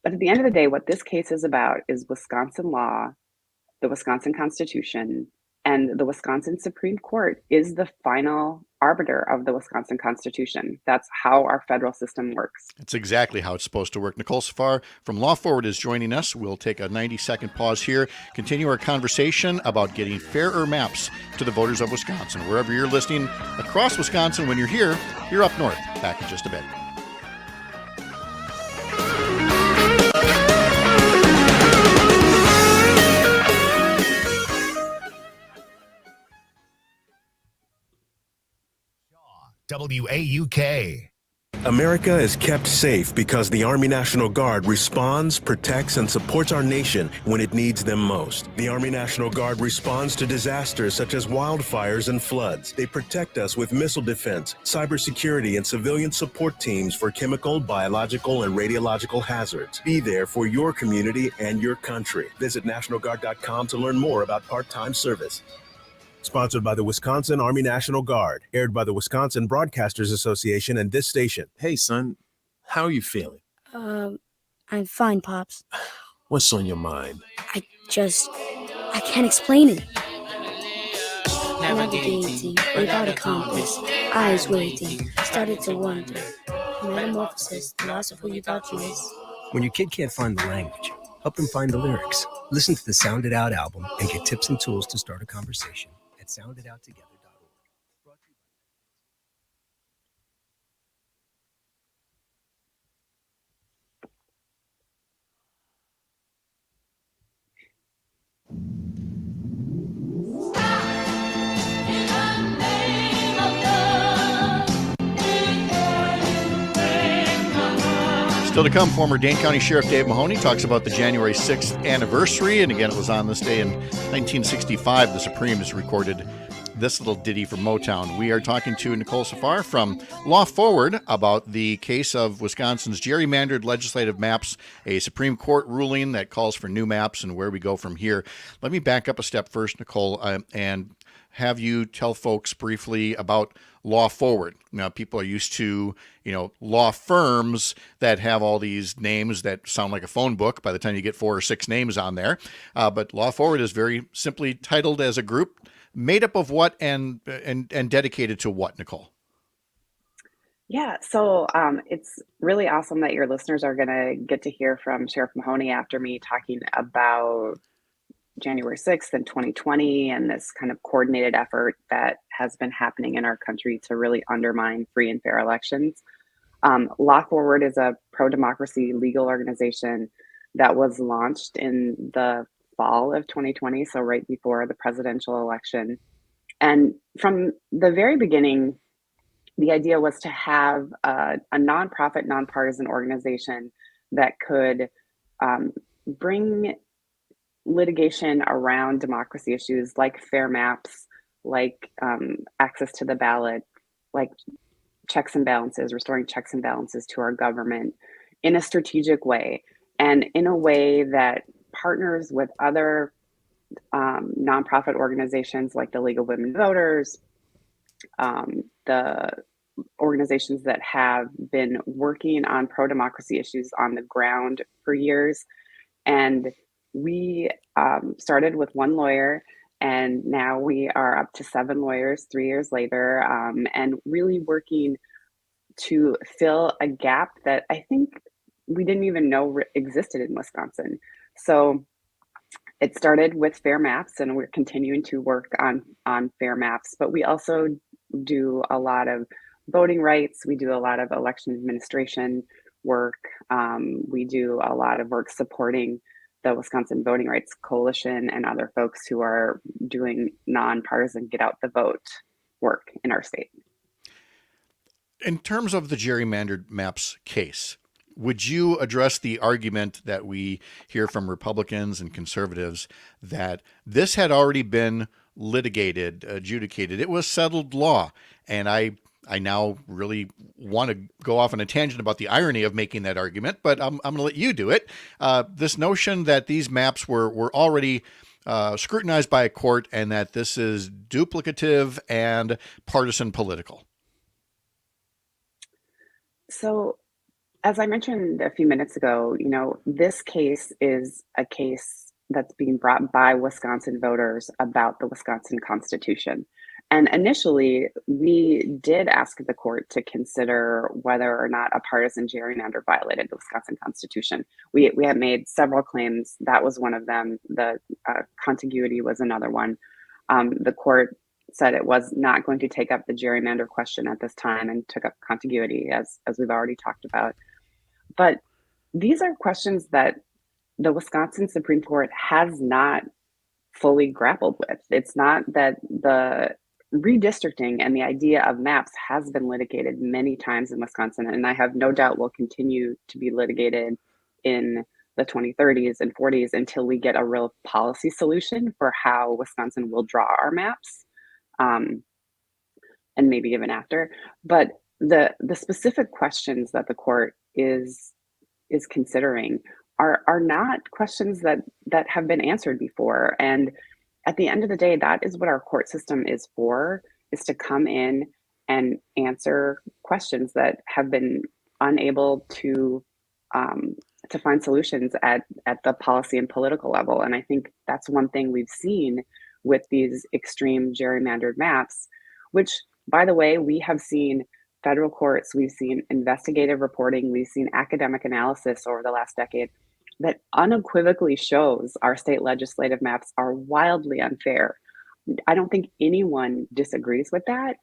But at the end of the day, what this case is about is Wisconsin law, the Wisconsin Constitution, and the Wisconsin Supreme Court is the final arbiter of the Wisconsin Constitution. That's how our federal system works. It's exactly how it's supposed to work. Nicole Safar from Law Forward is joining us. We'll take a 90-second pause here, continue our conversation about getting fairer maps to the voters of Wisconsin. Wherever you're listening across Wisconsin, when you're here, you're up north. Back in just a bit. WAUK. America is kept safe because the Army National Guard responds, protects, and supports our nation when it needs them most. The Army National Guard responds to disasters such as wildfires and floods. They protect us with missile defense, cybersecurity, and civilian support teams for chemical, biological, and radiological hazards. Be there for your community and your country. Visit NationalGuard.com to learn more about part-time service. Sponsored by the Wisconsin Army National Guard. Aired by the Wisconsin Broadcasters Association and this station. Hey, son. How are you feeling? I'm fine, Pops. What's on your mind? I can't explain it. Navigating without a compass, eyes waiting, started to wonder. Metamorphosis, the loss of who you thought you was. When your kid can't find the language, help them find the lyrics. Listen to the Sound It Out album and get tips and tools to start a conversation. at sounditouttogether.org. Still to come, former Dane County Sheriff Dave Mahoney talks about the January 6th anniversary. And again, it was on this day in 1965 the Supremes recorded this little ditty from Motown. We are talking to Nicole Safar from Law Forward about the case of Wisconsin's gerrymandered legislative maps, a Supreme Court ruling that calls for new maps and where we go from here. Let me back up a step first, Nicole, and have you tell folks briefly about Law Forward. Now, people are used to, law firms that have all these names that sound like a phone book by the time you get 4 or 6 names on there. But Law Forward is very simply titled as a group made up of what and dedicated to what, Nicole? Yeah, so it's really awesome that your listeners are going to get to hear from Sheriff Mahoney after me talking about January 6th in 2020 and this kind of coordinated effort that has been happening in our country to really undermine free and fair elections. Law Forward is a pro-democracy legal organization that was launched in the fall of 2020, so right before the presidential election. And from the very beginning, the idea was to have a nonprofit, nonpartisan organization that could bring litigation around democracy issues like fair maps, like access to the ballot, like checks and balances, restoring checks and balances to our government in a strategic way and in a way that partners with other nonprofit organizations like the League of Women Voters, the organizations that have been working on pro-democracy issues on the ground for years. And we started with 1 lawyer, and now we are up to 7 lawyers 3 years later, and really working to fill a gap that I think we didn't even know existed in Wisconsin. So it started with fair maps, and we're continuing to work on fair maps, but we also do a lot of voting rights. We do a lot of election administration work. We do a lot of work supporting the Wisconsin Voting Rights Coalition and other folks who are doing nonpartisan get out the vote work in our state. In terms of the gerrymandered maps case, would you address the argument that we hear from Republicans and conservatives that this had already been litigated, adjudicated? It was settled law. And I now really want to go off on a tangent about the irony of making that argument, but I'm going to let you do it. This notion that these maps were already scrutinized by a court and that this is duplicative and partisan political. So, as I mentioned a few minutes ago, this case is a case that's being brought by Wisconsin voters about the Wisconsin Constitution. And initially, we did ask the court to consider whether or not a partisan gerrymander violated the Wisconsin Constitution. We had made several claims. That was one of them. The contiguity was another one. The court said it was not going to take up the gerrymander question at this time and took up contiguity, as we've already talked about. But these are questions that the Wisconsin Supreme Court has not fully grappled with. It's not that the redistricting and the idea of maps has been litigated many times in Wisconsin, and I have no doubt will continue to be litigated in the 2030s and 40s until we get a real policy solution for how Wisconsin will draw our maps, and maybe even after. But the specific questions that the court is considering are not questions that have been answered before. And at the end of the day, that is what our court system is for, is to come in and answer questions that have been unable to find solutions at the policy and political level. And I think that's one thing we've seen with these extreme gerrymandered maps, which, by the way, we have seen federal courts, we've seen investigative reporting, we've seen academic analysis over the last decade that unequivocally shows our state legislative maps are wildly unfair. I don't think anyone disagrees with that.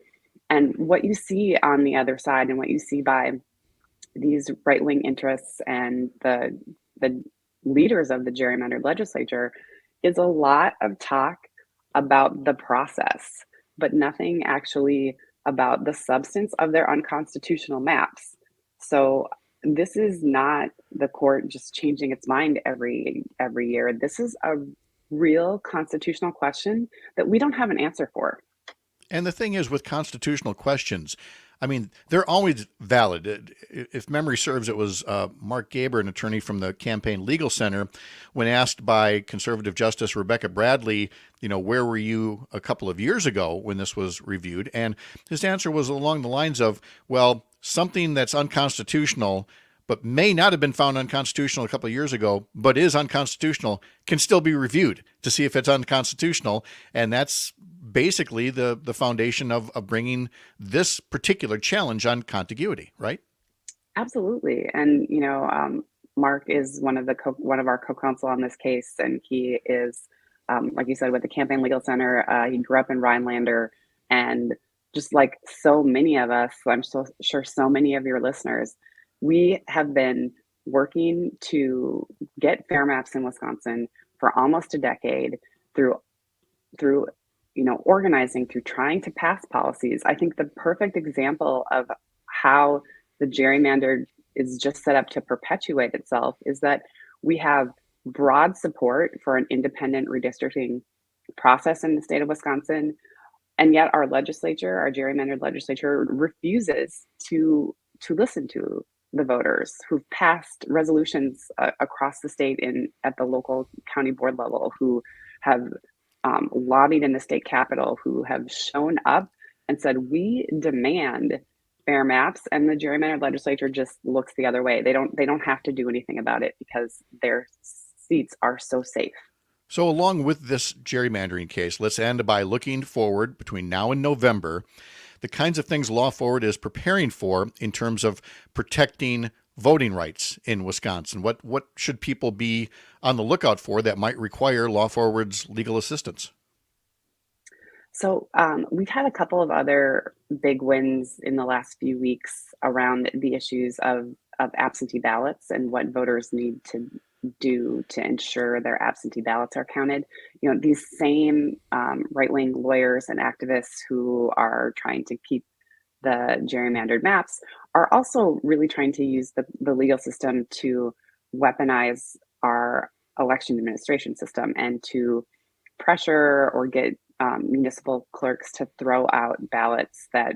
And what you see on the other side, and what you see by these right-wing interests and the leaders of the gerrymandered legislature, is a lot of talk about the process, but nothing actually about the substance of their unconstitutional maps. So this is not the court just changing its mind every year. This is a real constitutional question that we don't have an answer for. And the thing is, with constitutional questions, I mean, they're always valid. If memory serves, it was Mark Gaber, an attorney from the Campaign Legal Center, when asked by conservative Justice Rebecca Bradley, where were you a couple of years ago when this was reviewed? And his answer was along the lines of, well, something that's unconstitutional but may not have been found unconstitutional a couple of years ago, but is unconstitutional, can still be reviewed to see if it's unconstitutional. And that's basically the foundation of bringing this particular challenge on contiguity, right? Absolutely. And, Mark is one of our co-counsel on this case, and he is, like you said, with the Campaign Legal Center. He grew up in Rhinelander, and just like so many of us, I'm so sure so many of your listeners, we have been working to get fair maps in Wisconsin for almost a decade through organizing, through trying to pass policies. I think the perfect example of how the gerrymandered is just set up to perpetuate itself is that we have broad support for an independent redistricting process in the state of Wisconsin, and yet our legislature, our gerrymandered legislature, refuses to listen to the voters who've passed resolutions across the state at the local county board level, who have lobbied in the state capitol, who have shown up and said, we demand fair maps, and the gerrymandered legislature just looks the other way. They don't have to do anything about it because their seats are so safe. So along with this gerrymandering case, let's end by looking forward between now and November, the kinds of things Law Forward is preparing for in terms of protecting voting rights in Wisconsin. What should people be on the lookout for that might require Law Forward's legal assistance? So we've had a couple of other big wins in the last few weeks around the issues of absentee ballots and what voters need to do to ensure their absentee ballots are counted. These same right-wing lawyers and activists who are trying to keep the gerrymandered maps are also really trying to use the legal system to weaponize our election administration system and to pressure or get municipal clerks to throw out ballots that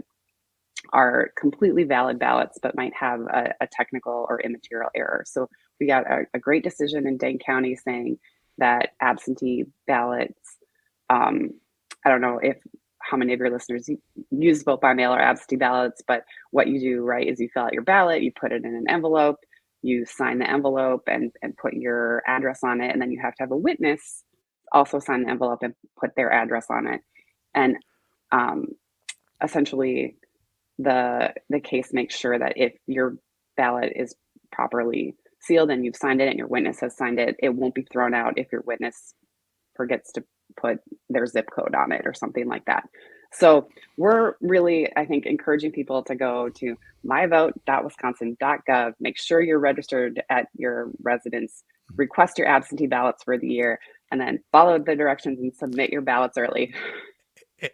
are completely valid ballots but might have a technical or immaterial error. So we got a great decision in Dane County saying that absentee ballots, I don't know how many of your listeners use vote by mail or absentee ballots, but what you do, right, is you fill out your ballot, you put it in an envelope, you sign the envelope and put your address on it, and then you have to have a witness also sign the envelope and put their address on it. And essentially, the case makes sure that if your ballot is properly sealed and you've signed it and your witness has signed it, it won't be thrown out if your witness forgets to put their zip code on it or something like that. So we're really, I think, encouraging people to go to myvote.wisconsin.gov, make sure you're registered at your residence, request your absentee ballots for the year, and then follow the directions and submit your ballots early.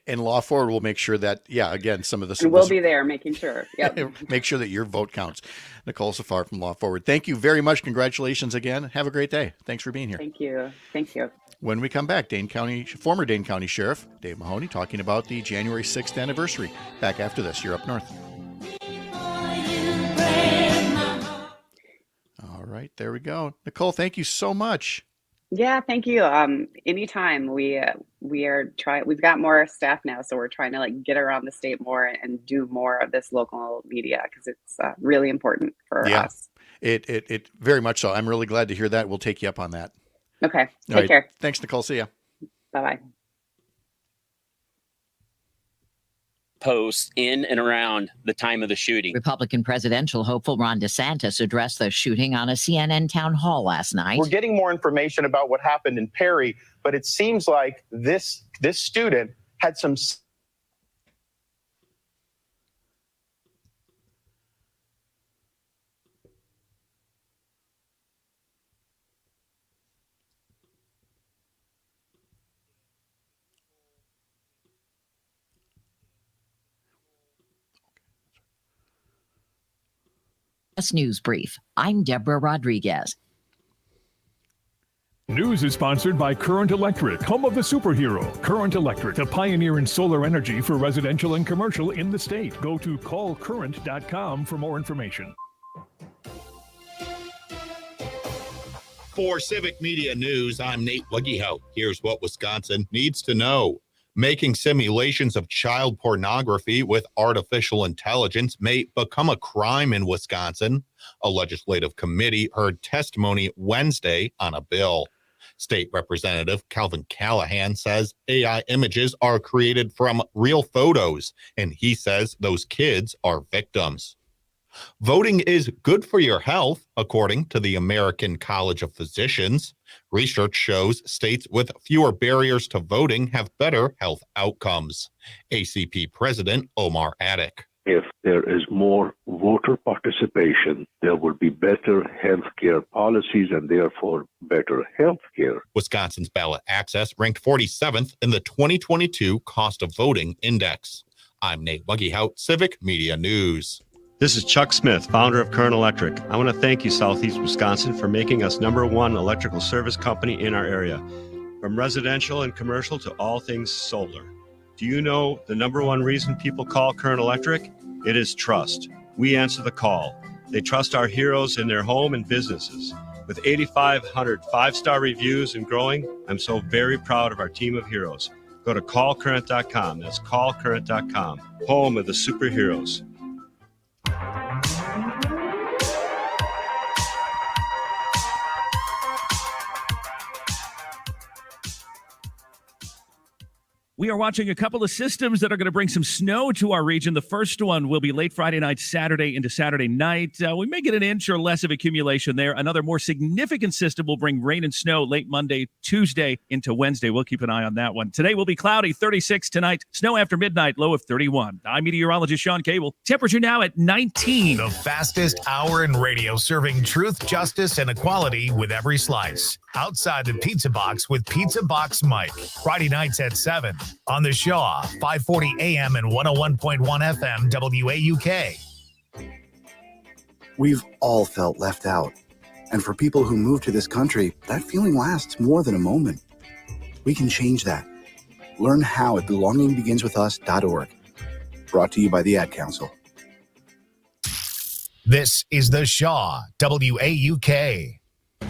And Law Forward will make sure that, again, some of this... And we'll be there making sure. Yep. Make sure that your vote counts. Nicole Safar from Law Forward. Thank you very much. Congratulations again. Have a great day. Thanks for being here. Thank you. Thank you. When we come back, former Dane County Sheriff Dave Mahoney talking about the January 6th anniversary. Back after this. You're Up North. All right, there we go. Nicole, thank you so much. Yeah, thank you. Anytime. We've got more staff now, so we're trying to get around the state more and do more of this local media because it's really important for us. It very much so. I'm really glad to hear that. We'll take you up on that. Okay. Take care. Thanks, Nicole. See ya. Bye-bye. posts in and around the time of the shooting. Republican presidential hopeful Ron DeSantis addressed the shooting on a CNN town hall last night. We're getting more information about what happened in Perry, but it seems like this student had some. News Brief. I'm Deborah Rodriguez. News is sponsored by Current Electric, home of the superhero. Current Electric, a pioneer in solar energy for residential and commercial in the state. Go to callcurrent.com for more information. For Civic Media News, I'm Nate Wuggyhout. Here's what Wisconsin needs to know. Making simulations of child pornography with artificial intelligence may become a crime in Wisconsin. A legislative committee heard testimony Wednesday on a bill. State Representative Calvin Callahan says AI images are created from real photos, and he says those kids are victims. Voting is good for your health, according to the American College of Physicians. Research shows states with fewer barriers to voting have better health outcomes. ACP President Omar Attic. If there is more voter participation, there will be better health care policies and therefore better health care. Wisconsin's ballot access ranked 47th in the 2022 Cost of Voting Index. I'm Nate Wuggyhout, Civic Media News. This is Chuck Smith, founder of Current Electric. I want to thank you, Southeast Wisconsin, for making us #1 electrical service company in our area. From residential and commercial to all things solar. Do you know the #1 reason people call Current Electric? It is trust. We answer the call. They trust our heroes in their home and businesses. With 8,500 five-star reviews and growing, I'm so very proud of our team of heroes. Go to callcurrent.com. That's callcurrent.com. Home of the superheroes. We are watching a couple of systems that are going to bring some snow to our region. The first one will be late Friday night, Saturday into Saturday night. We may get an inch or less of accumulation there. Another more significant system will bring rain and snow late Monday, Tuesday into Wednesday. We'll keep an eye on that one. Today will be cloudy, 36 tonight. Snow after midnight, low of 31. I'm meteorologist Sean Cable. Temperature now at 19. The fastest hour in radio, serving truth, justice, and equality with every slice. Outside the Pizza Box with Pizza Box Mike. Friday nights at 7 on the Shaw, 540 AM and 101.1 FM WAUK. We've all felt left out. And for people who move to this country, that feeling lasts more than a moment. We can change that. Learn how at belongingbeginswithus.org. Brought to you by the Ad Council. This is the Shaw, WAUK.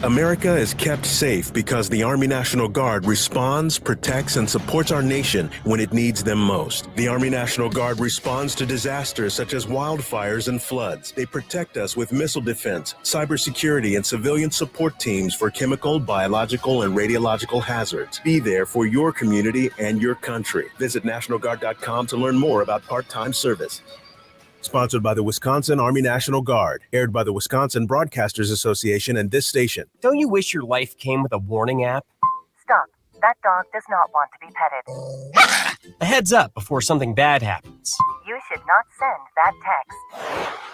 America is kept safe because the Army National Guard responds, protects, and supports our nation when it needs them most. The Army National Guard responds to disasters such as wildfires and floods. They protect us with missile defense, cybersecurity, and civilian support teams for chemical, biological, and radiological hazards. Be there for your community and your country. Visit NationalGuard.com to learn more about part-time service. Sponsored by the Wisconsin Army National Guard. Aired by the Wisconsin Broadcasters Association and this station. Don't you wish your life came with a warning app? Stop. That dog does not want to be petted. A heads up before something bad happens. You should not send that text.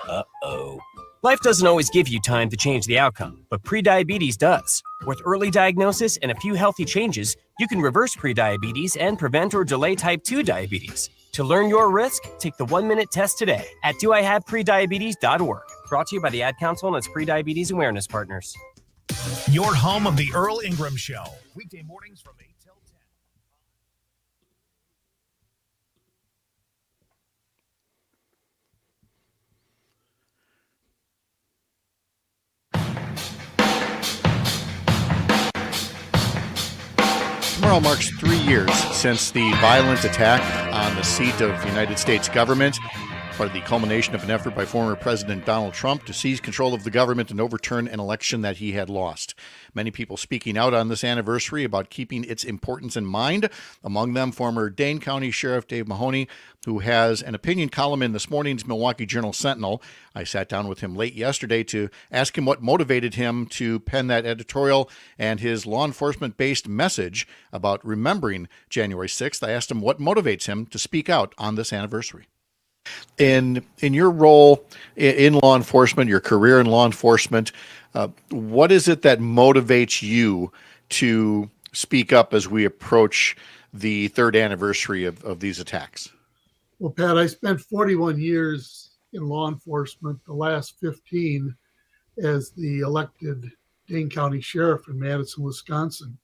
Uh-oh. Life doesn't always give you time to change the outcome, but prediabetes does. With early diagnosis and a few healthy changes, you can reverse prediabetes and prevent or delay type 2 diabetes. To learn your risk, take the 1-minute test today at doihaveprediabetes.org. Brought to you by the Ad Council and its prediabetes awareness partners. Your home of the Earl Ingram Show. Weekday mornings from 8 till 10. Tomorrow marks 3 years since the violent attack on the seat of United States government part of the culmination of an effort by former President Donald Trump to seize control of the government and overturn an election that he had lost. Many people speaking out on this anniversary about keeping its importance in mind. Among them, former Dane County Sheriff Dave Mahoney, who has an opinion column in this morning's Milwaukee Journal-Sentinel. I sat down with him late yesterday to ask him what motivated him to pen that editorial and his law enforcement-based message about remembering January 6th. I asked him what motivates him to speak out on this anniversary. In your role in law enforcement, your career in law enforcement, what is it that motivates you to speak up as we approach the third anniversary of these attacks? Well, Pat, I spent 41 years in law enforcement, the last 15 as the elected Dane County Sheriff in Madison, Wisconsin.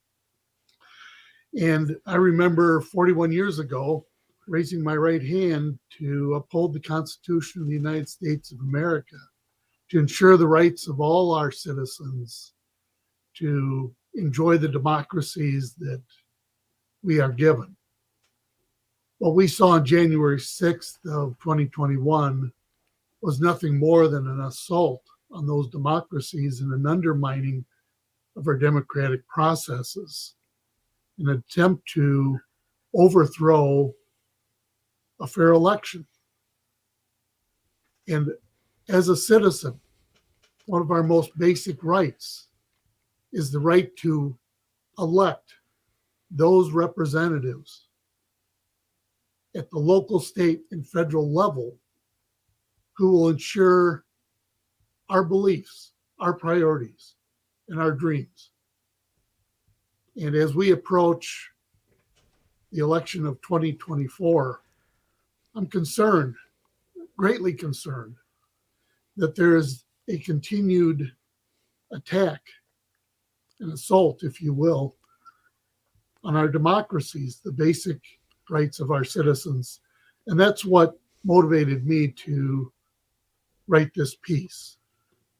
And I remember 41 years ago raising my right hand to uphold the Constitution of the United States of America, to ensure the rights of all our citizens to enjoy the democracies that we are given. What we saw on January 6th of 2021 was nothing more than an assault on those democracies and an undermining of our democratic processes, an attempt to overthrow a fair election. And as a citizen, one of our most basic rights is the right to elect those representatives at the local, state, and federal level who will ensure our beliefs, our priorities, and our dreams. And as we approach the election of 2024, I'm concerned, greatly concerned, that there is a continued attack, an assault, if you will, on our democracies, the basic rights of our citizens. And that's what motivated me to write this piece.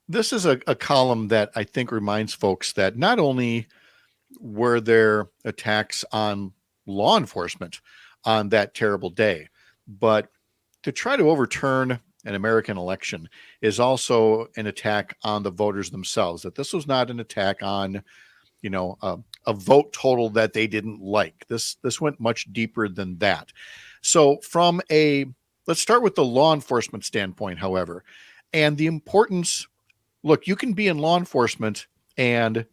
This is a column that I think reminds folks that not only were there attacks on law enforcement on that terrible day, but to try to overturn an American election is also an attack on the voters themselves. That this was not an attack on, a vote total that they didn't like. This went much deeper than that. So let's start with the law enforcement standpoint, however, and the importance. Look, you can be in law enforcement and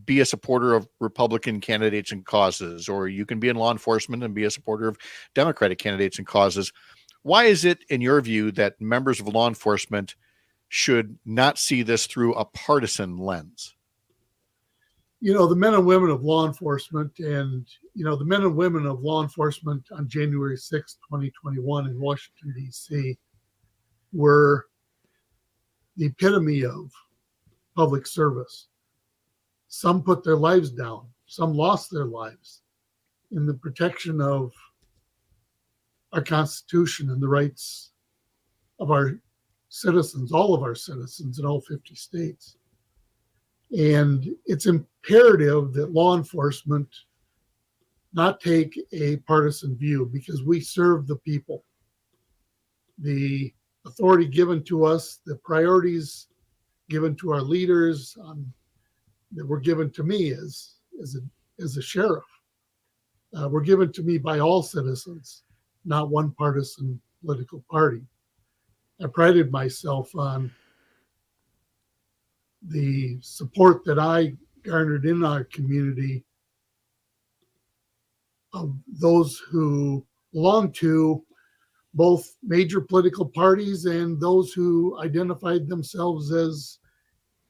be a supporter of Republican candidates and causes, or you can be in law enforcement and be a supporter of Democratic candidates and causes. Why is it, in your view, that members of law enforcement should not see this through a partisan lens? The men and women of law enforcement and, the men and women of law enforcement on January 6th, 2021 in Washington, D.C. were the epitome of public service. Some put their lives down. Some lost their lives in the protection of our Constitution and the rights of our citizens, all of our citizens in all 50 states. And it's imperative that law enforcement not take a partisan view, because we serve the people. The authority given to us, the priorities given to our leaders that were given to me as a sheriff, were given to me by all citizens, not one partisan political party. I prided myself on the support that I garnered in our community of those who belong to both major political parties and those who identified themselves as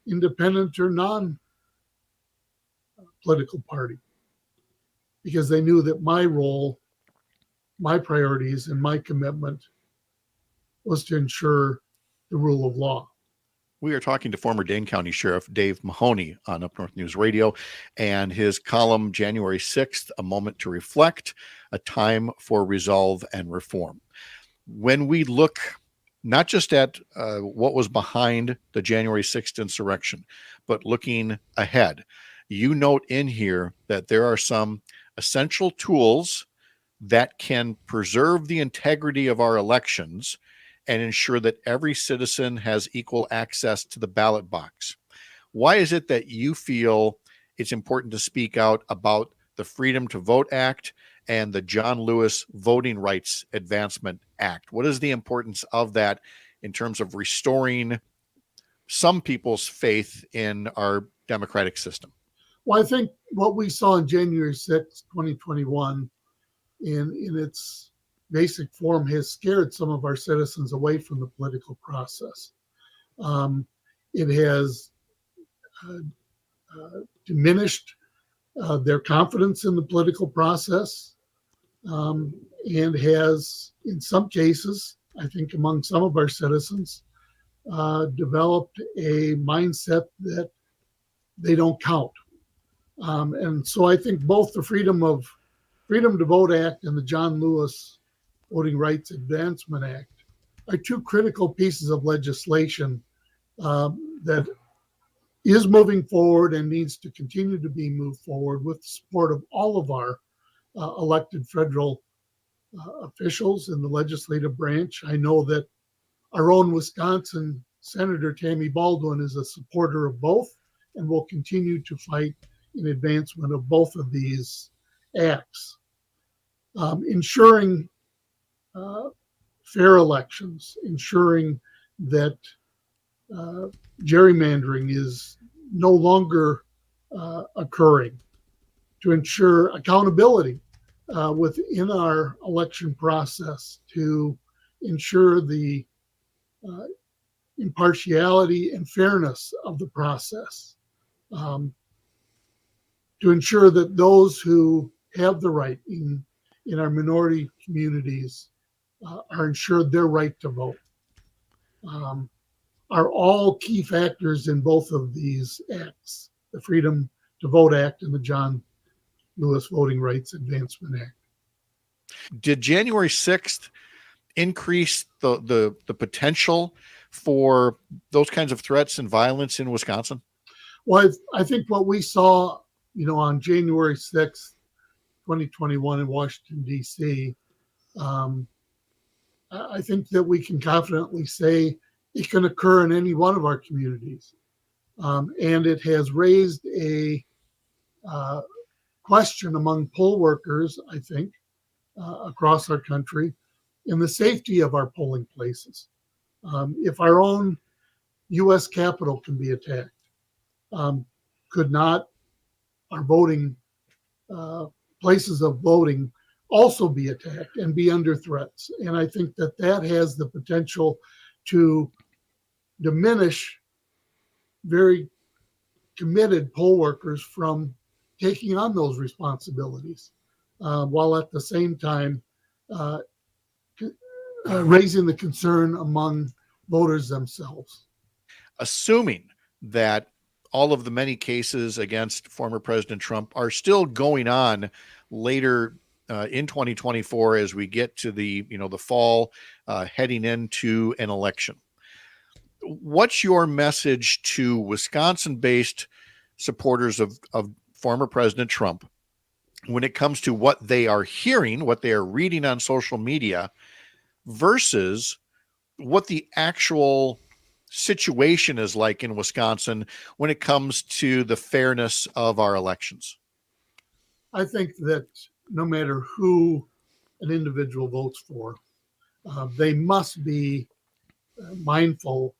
independent or non-political party, because they knew that my role, my priorities, and my commitment was to ensure the rule of law. We are talking to former Dane County Sheriff Dave Mahoney on Up North News Radio, and his column, January 6th, A Moment to Reflect, A Time for Resolve and Reform. When we look not just at what was behind the January 6th insurrection, but looking ahead, you note in here that there are some essential tools that can preserve the integrity of our elections and ensure that every citizen has equal access to the ballot box. Why is it that you feel it's important to speak out about the Freedom to Vote Act and the John Lewis Voting Rights Advancement Act? What is the importance of that in terms of restoring some people's faith in our democratic system? Well, I think what we saw on January 6, 2021, in its basic form, has scared some of our citizens away from the political process. It has diminished their confidence in the political process, and has, in some cases, I think among some of our citizens, developed a mindset that they don't count. And so I think both the Freedom to Vote Act and the John Lewis Voting Rights Advancement Act are two critical pieces of legislation that is moving forward and needs to continue to be moved forward with the support of all of our elected federal officials in the legislative branch. I know that our own Wisconsin Senator Tammy Baldwin is a supporter of both and will continue to fight in advancement of both of these acts. Ensuring fair elections, ensuring that gerrymandering is no longer occurring, to ensure accountability within our election process, to ensure the impartiality and fairness of the process, to ensure that those who have the right in our minority communities are ensured their right to vote, are all key factors in both of these acts, the Freedom to Vote Act and the John Lewis Voting Rights Advancement Act. Did January 6th increase the potential for those kinds of threats and violence in Wisconsin? Well, I think what we saw, on January 6th, 2021 in Washington, D.C., I think that we can confidently say it can occur in any one of our communities. And it has raised a question among poll workers, I think, across our country, in the safety of our polling places. If our own U.S. Capitol can be attacked, could not our voting places of voting also be attacked and be under threats? And I think that has the potential to diminish very committed poll workers from taking on those responsibilities, while at the same time raising the concern among voters themselves. Assuming that all of the many cases against former President Trump are still going on later in 2024 as we get to the fall, heading into an election. What's your message to Wisconsin-based supporters of former President Trump when it comes to what they are hearing, what they are reading on social media, versus what the actual situation is like in Wisconsin when it comes to the fairness of our elections? I think that no matter who an individual votes for, they must be mindful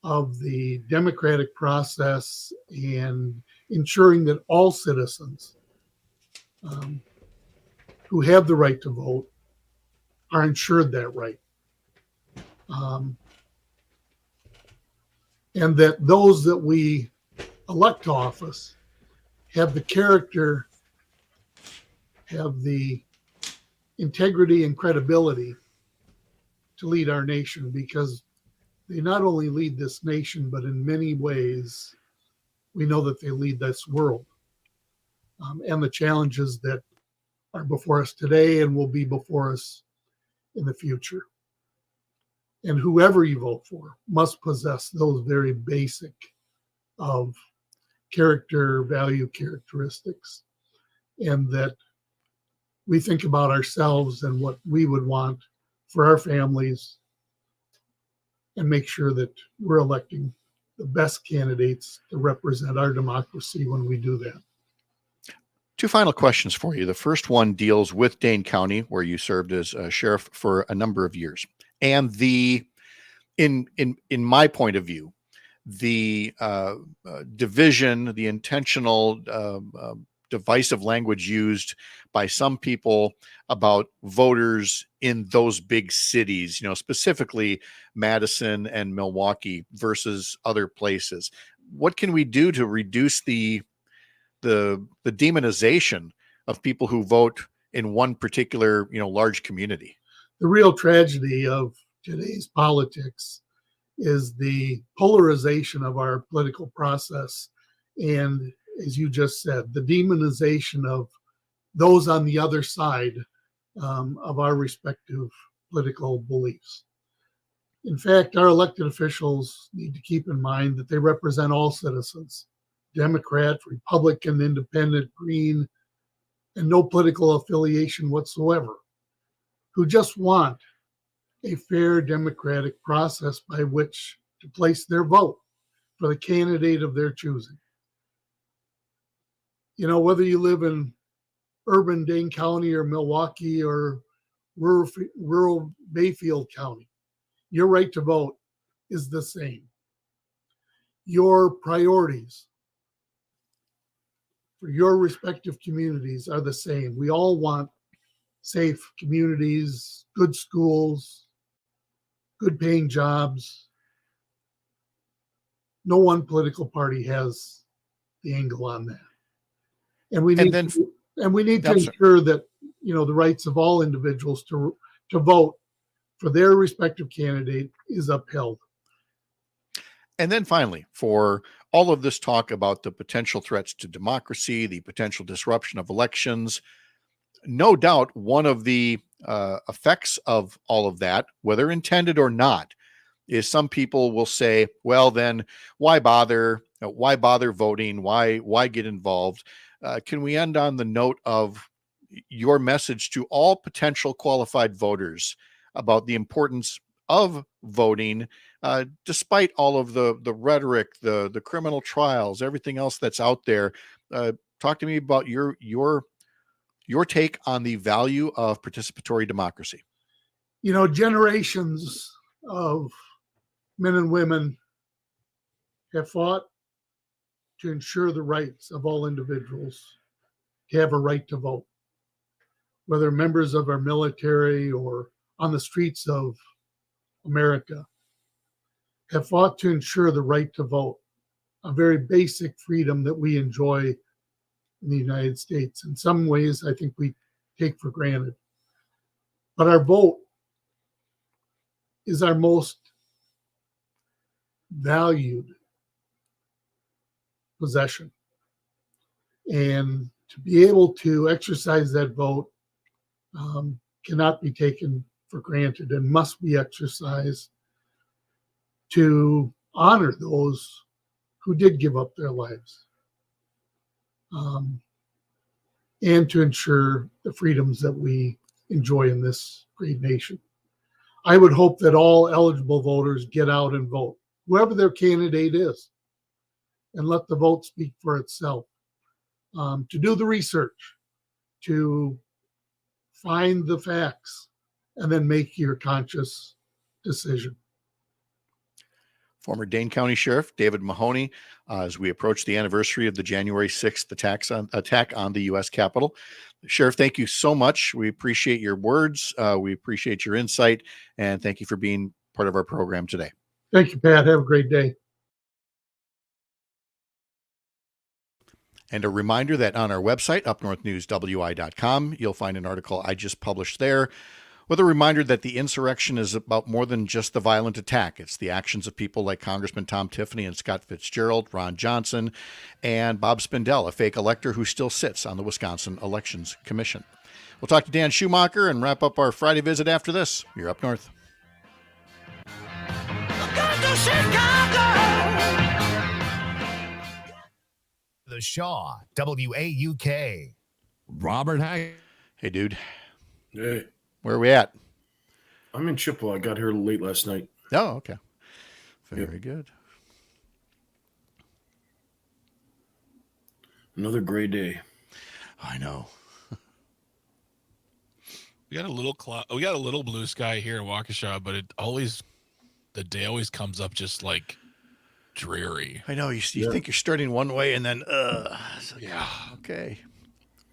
of the democratic process and ensuring that all citizens who have the right to vote are ensured that right. And that those that we elect to office have the character, have the integrity and credibility to lead our nation, because they not only lead this nation, but in many ways, we know that they lead this world. And the challenges that are before us today and will be before us in the future. And whoever you vote for must possess those very basic of character, value characteristics, and that we think about ourselves and what we would want for our families, and make sure that we're electing the best candidates to represent our democracy when we do that. Two final questions for you. The first one deals with Dane County, where you served as a sheriff for a number of years. And in my point of view, the division, the intentional divisive language used by some people about voters in those big cities, specifically Madison and Milwaukee versus other places. What can we do to reduce the demonization of people who vote in one particular, large community? The real tragedy of today's politics is the polarization of our political process. And as you just said, the demonization of those on the other side of our respective political beliefs. In fact, our elected officials need to keep in mind that they represent all citizens, Democrat, Republican, Independent, Green, and no political affiliation whatsoever, who just want a fair democratic process by which to place their vote for the candidate of their choosing. Whether you live in urban Dane County or Milwaukee or rural Bayfield County, your right to vote is the same. Your priorities for your respective communities are the same. We all want safe communities, good schools, good paying jobs. No one political party has the angle on that. And we need to ensure that, the rights of all individuals to vote for their respective candidate is upheld. And then finally, for all of this talk about the potential threats to democracy, the potential disruption of elections, no doubt one of the effects of all of that, whether intended or not, is some people will say, well, then why bother? Why bother voting? Why get involved? Can we end on the note of your message to all potential qualified voters about the importance of voting, despite all of the rhetoric, the criminal trials, everything else that's out there? Talk to me about your take on the value of participatory democracy. Generations of men and women have fought to ensure the rights of all individuals to have a right to vote, whether members of our military or on the streets of America, have fought to ensure the right to vote, a very basic freedom that we enjoy in the United States. In some ways, I think we take for granted. But our vote is our most valued possession. And to be able to exercise that vote cannot be taken for granted and must be exercised to honor those who did give up their lives, and to ensure the freedoms that we enjoy in this great nation. I would hope that all eligible voters get out and vote, whoever their candidate is, and let the vote speak for itself. To do the research, to find the facts, and then make your conscious decision. Former Dane County Sheriff David Mahoney, as we approach the anniversary of the January 6th attack on the U.S. Capitol. Sheriff, thank you so much. We appreciate your words. We appreciate your insight, and thank you for being part of our program today. Thank you, Pat. Have a great day. And a reminder that on our website, UpNorthNewsWI.com, you'll find an article I just published there with a reminder that the insurrection is about more than just the violent attack. It's the actions of people like Congressman Tom Tiffany and Scott Fitzgerald, Ron Johnson, and Bob Spindell, a fake elector who still sits on the Wisconsin Elections Commission. We'll talk to Dan Schumacher and wrap up our Friday visit after this. You're Up North. The Shaw, WAUK. Robert Hack. Hey, dude. Hey. Where are we at? I'm in Chippewa. I got here late last night. Oh, okay. Very good. Another gray day. I know. We got a little blue sky here in Waukesha, but the day always comes up just like dreary. I know. You think you're starting one way and then, yeah, okay.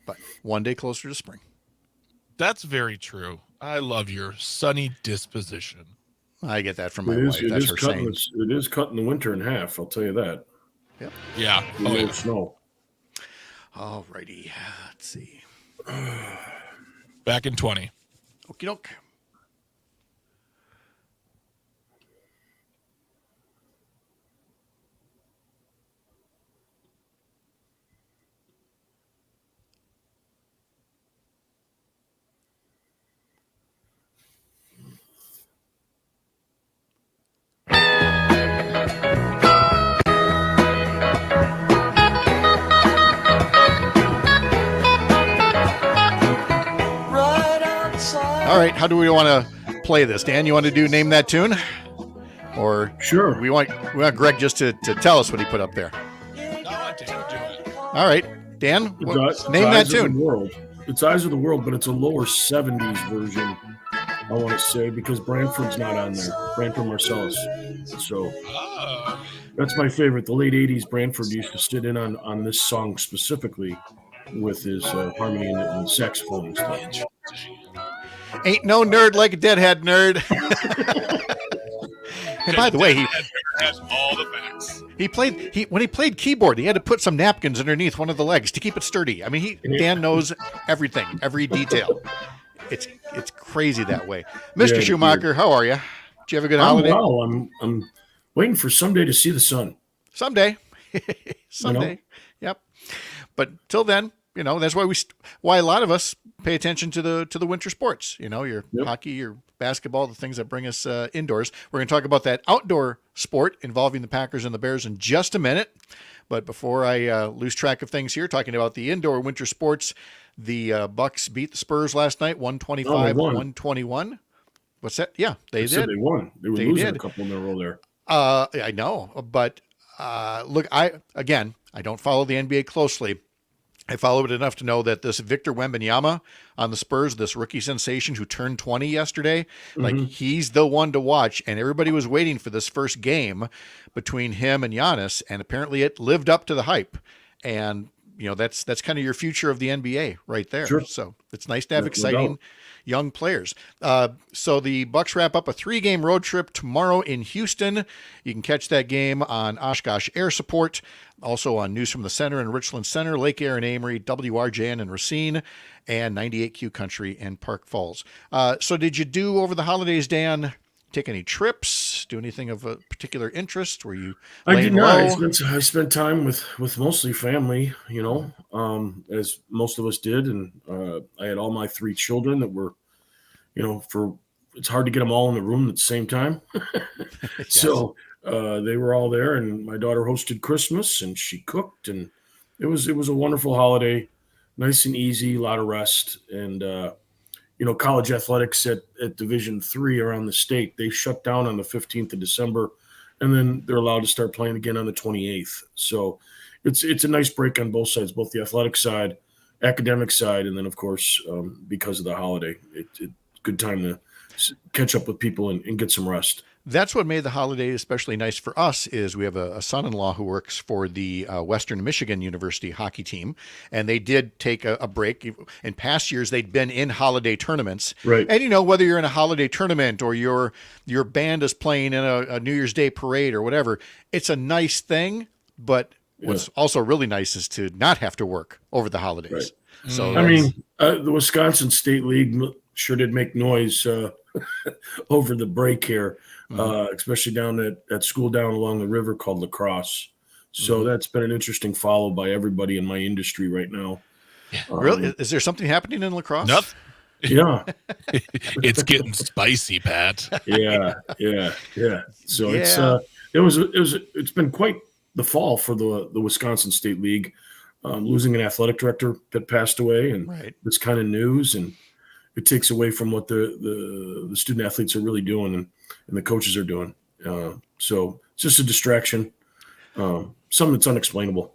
But one day closer to spring. That's very true. I love your sunny disposition. I get that from my wife. That's her saying. It is cutting the winter in half. I'll tell you that. Yep. Yeah. No snow. All righty. Let's see. Back in 20. Okie doke. All right, how do we want to play this? Dan, you want to name that tune? Or sure. We want Greg just to tell us what he put up there. All right, Dan, name that tune. It's Eyes of the World, but it's a lower 70s version, I want to say, because Branford's not on there. Branford Marsalis. So that's my favorite. The late 80s, Branford used to sit in on this song specifically with his harmony and saxophone and stuff. Ain't no nerd like a deadhead nerd. And by the way, he has all the facts. When he played keyboard, he had to put some napkins underneath one of the legs to keep it sturdy. I mean, Dan knows everything, every detail. It's crazy that way. Mr. Schumacher, how are you? Did you have a good holiday? Well, I'm waiting for someday to see the sun. Someday. Yep. But till then, that's why a lot of us pay attention to the winter sports. Your hockey, your basketball, the things that bring us indoors. We're going to talk about that outdoor sport involving the Packers and the Bears in just a minute. But before I lose track of things here, talking about the indoor winter sports, the Bucks beat the Spurs last night, 125-121. What's that? Yeah, they did. They won. They were losing a couple in a row there. I know, but look, I don't follow the NBA closely. I followed it enough to know that this Victor Wembanyama on the Spurs, this rookie sensation who turned 20 yesterday, like he's the one to watch. And everybody was waiting for this first game between him and Giannis, and apparently it lived up to the hype. And that's kind of your future of the NBA right there. Sure. So it's nice to have exciting young players. So the Bucks wrap up a 3-game road trip tomorrow in Houston. You can catch that game on Oshkosh Air Support, also on News from the Center and Richland Center, Lake Air and Amory, WRJN and Racine, and 98Q Country and Park Falls. So did you do over the holidays, Dan? Take any trips? Do anything of a particular interest? Were you I did not. low? I spent time with mostly family, as most of us did. And I had all my 3 children that were, it's hard to get them all in the room at the same time. Yes. So they were all there, and my daughter hosted Christmas, and she cooked, and it was a wonderful holiday, nice and easy, a lot of rest. And, college athletics at Division III around the state, they shut down on the 15th of December, and then they're allowed to start playing again on the 28th. So it's a nice break on both sides, both the athletic side, academic side, and then, of course, because of the holiday, it's good time to catch up with people and get some rest. That's what made the holiday especially nice for us is we have a son-in-law who works for the Western Michigan University hockey team, and they did take a break. In past years, they'd been in holiday tournaments. Right. And, whether you're in a holiday tournament or your band is playing in a New Year's Day parade or whatever, it's a nice thing. But what's also really nice is to not have to work over the holidays. Right. So the Wisconsin State League sure did make noise over the break here. Especially down at school down along the river called La Crosse. So that's been an interesting follow by everybody in my industry right now. Really? Is there something happening in La Crosse? Nothing. Yeah. It's getting spicy, Pat. Yeah. So it's been quite the fall for the Wisconsin State League, losing an athletic director that passed away, and this kind of news, and it takes away from what the student athletes are really doing and the coaches are doing. So It's just a distraction. Something that's unexplainable.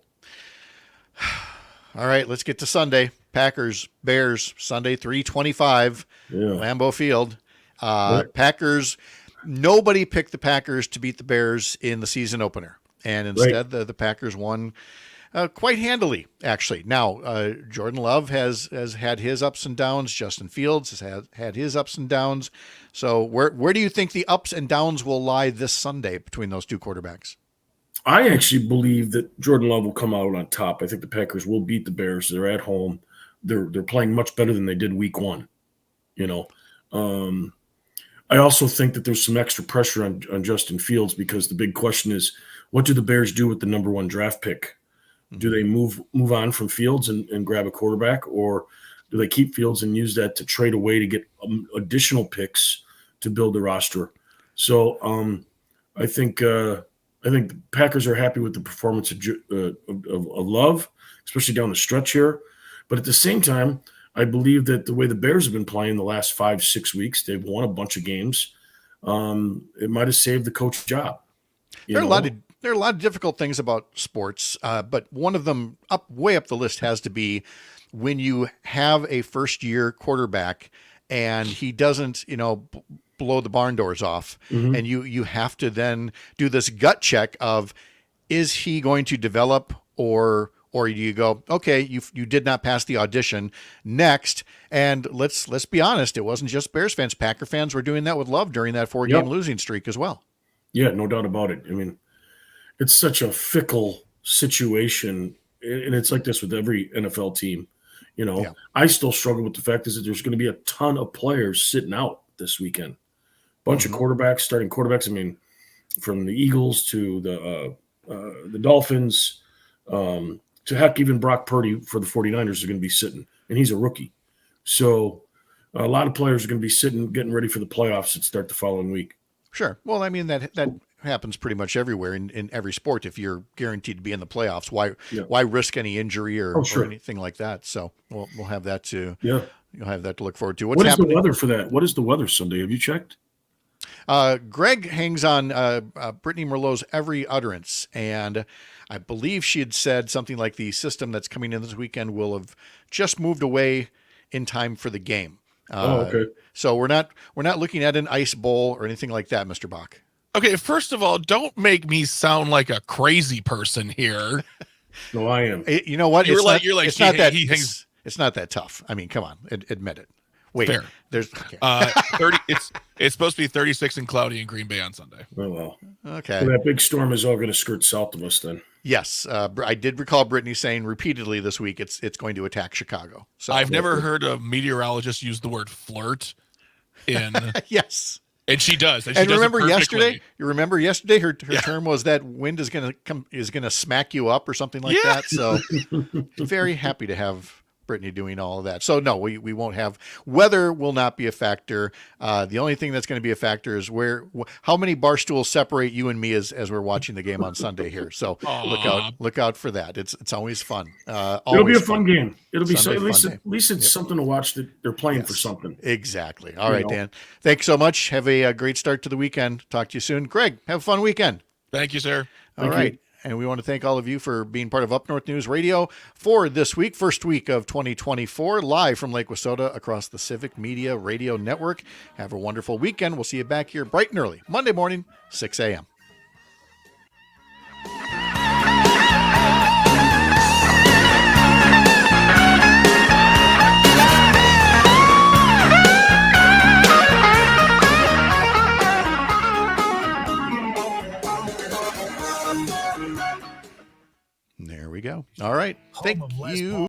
All right, let's get to Sunday. Packers, Bears, Sunday, 3:25, Lambeau Field. Packers, nobody picked the Packers to beat the Bears in the season opener. And instead, the Packers won quite handily, actually. Now, Jordan Love has had his ups and downs. Justin Fields has had his ups and downs. So where do you think the ups and downs will lie this Sunday between those two quarterbacks? I actually believe that Jordan Love will come out on top. I think the Packers will beat the Bears. They're at home. They're playing much better than they did week one. I also think that there's some extra pressure on Justin Fields because the big question is, what do the Bears do with the number 1 draft pick? Do they move on from Fields and grab a quarterback, or do they keep Fields and use that to trade away to get additional picks to build the roster? So I think the Packers are happy with the performance of Love, especially down the stretch here. But at the same time, I believe that the way the Bears have been playing the last 5-6 weeks, they've won a bunch of games. It might have saved the coach job. There are a lot of difficult things about sports, but one of them way up the list has to be when you have a first-year quarterback and he doesn't, blow the barn doors off, and you have to then do this gut check of, is he going to develop, or do you go, okay, you did not pass the audition, next? And let's be honest, it wasn't just Bears fans. Packer fans were doing that with Love during that 4-game losing streak as well. Yeah, no doubt about it. I mean, it's such a fickle situation, and it's like this with every NFL team. I still struggle with the fact is that there's going to be a ton of players sitting out this weekend. Bunch of quarterbacks, starting quarterbacks. I mean, from the Eagles to the Dolphins, to heck, even Brock Purdy for the 49ers are going to be sitting, and he's a rookie. So a lot of players are going to be sitting, getting ready for the playoffs that start the following week. Sure. Well, I mean, that happens pretty much everywhere in every sport. If you're guaranteed to be in the playoffs, why risk any injury or anything like that? So we'll have that to you'll have that to look forward to. What is the weather for that? What is the weather Sunday? Have you checked? Greg hangs on Brittany Merlot's every utterance, and I believe she had said something like the system that's coming in this weekend will have just moved away in time for the game. Okay. So we're not looking at an ice bowl or anything like that, Mr. Bach. Okay, first of all, don't make me sound like a crazy person here. No, I am. You know what? You're like it's not that tough. I mean, come on, admit it. Wait, fair. There's 30. It's supposed to be 36 and cloudy in Green Bay on Sunday. Oh well. Okay. So that big storm is all going to skirt south of us then. Yes, I did recall Brittany saying repeatedly this week it's going to attack Chicago. So I've never heard a meteorologist use the word flirt in yes. And she does. And remember yesterday? You remember yesterday? Her term was that wind is going to smack you up or something like that. So very happy to have Brittany doing all of that. So no, we won't have weather. Will not be a factor. The only thing that's going to be a factor is how many bar stools separate you and me as we're watching the game on Sunday here. So look out for that. It's always fun. It'll be a fun game. It'll be at least it's something to watch that they're playing for something. Exactly. All right, Dan. Thanks so much. Have a great start to the weekend. Talk to you soon. Greg, have a fun weekend. Thank you, sir. All right. And we want to thank all of you for being part of Up North News Radio for this week, first week of 2024, live from Lake Wissota across the Civic Media Radio Network. Have a wonderful weekend. We'll see you back here bright and early, Monday morning, 6 a.m. There we go. All right. Thank you.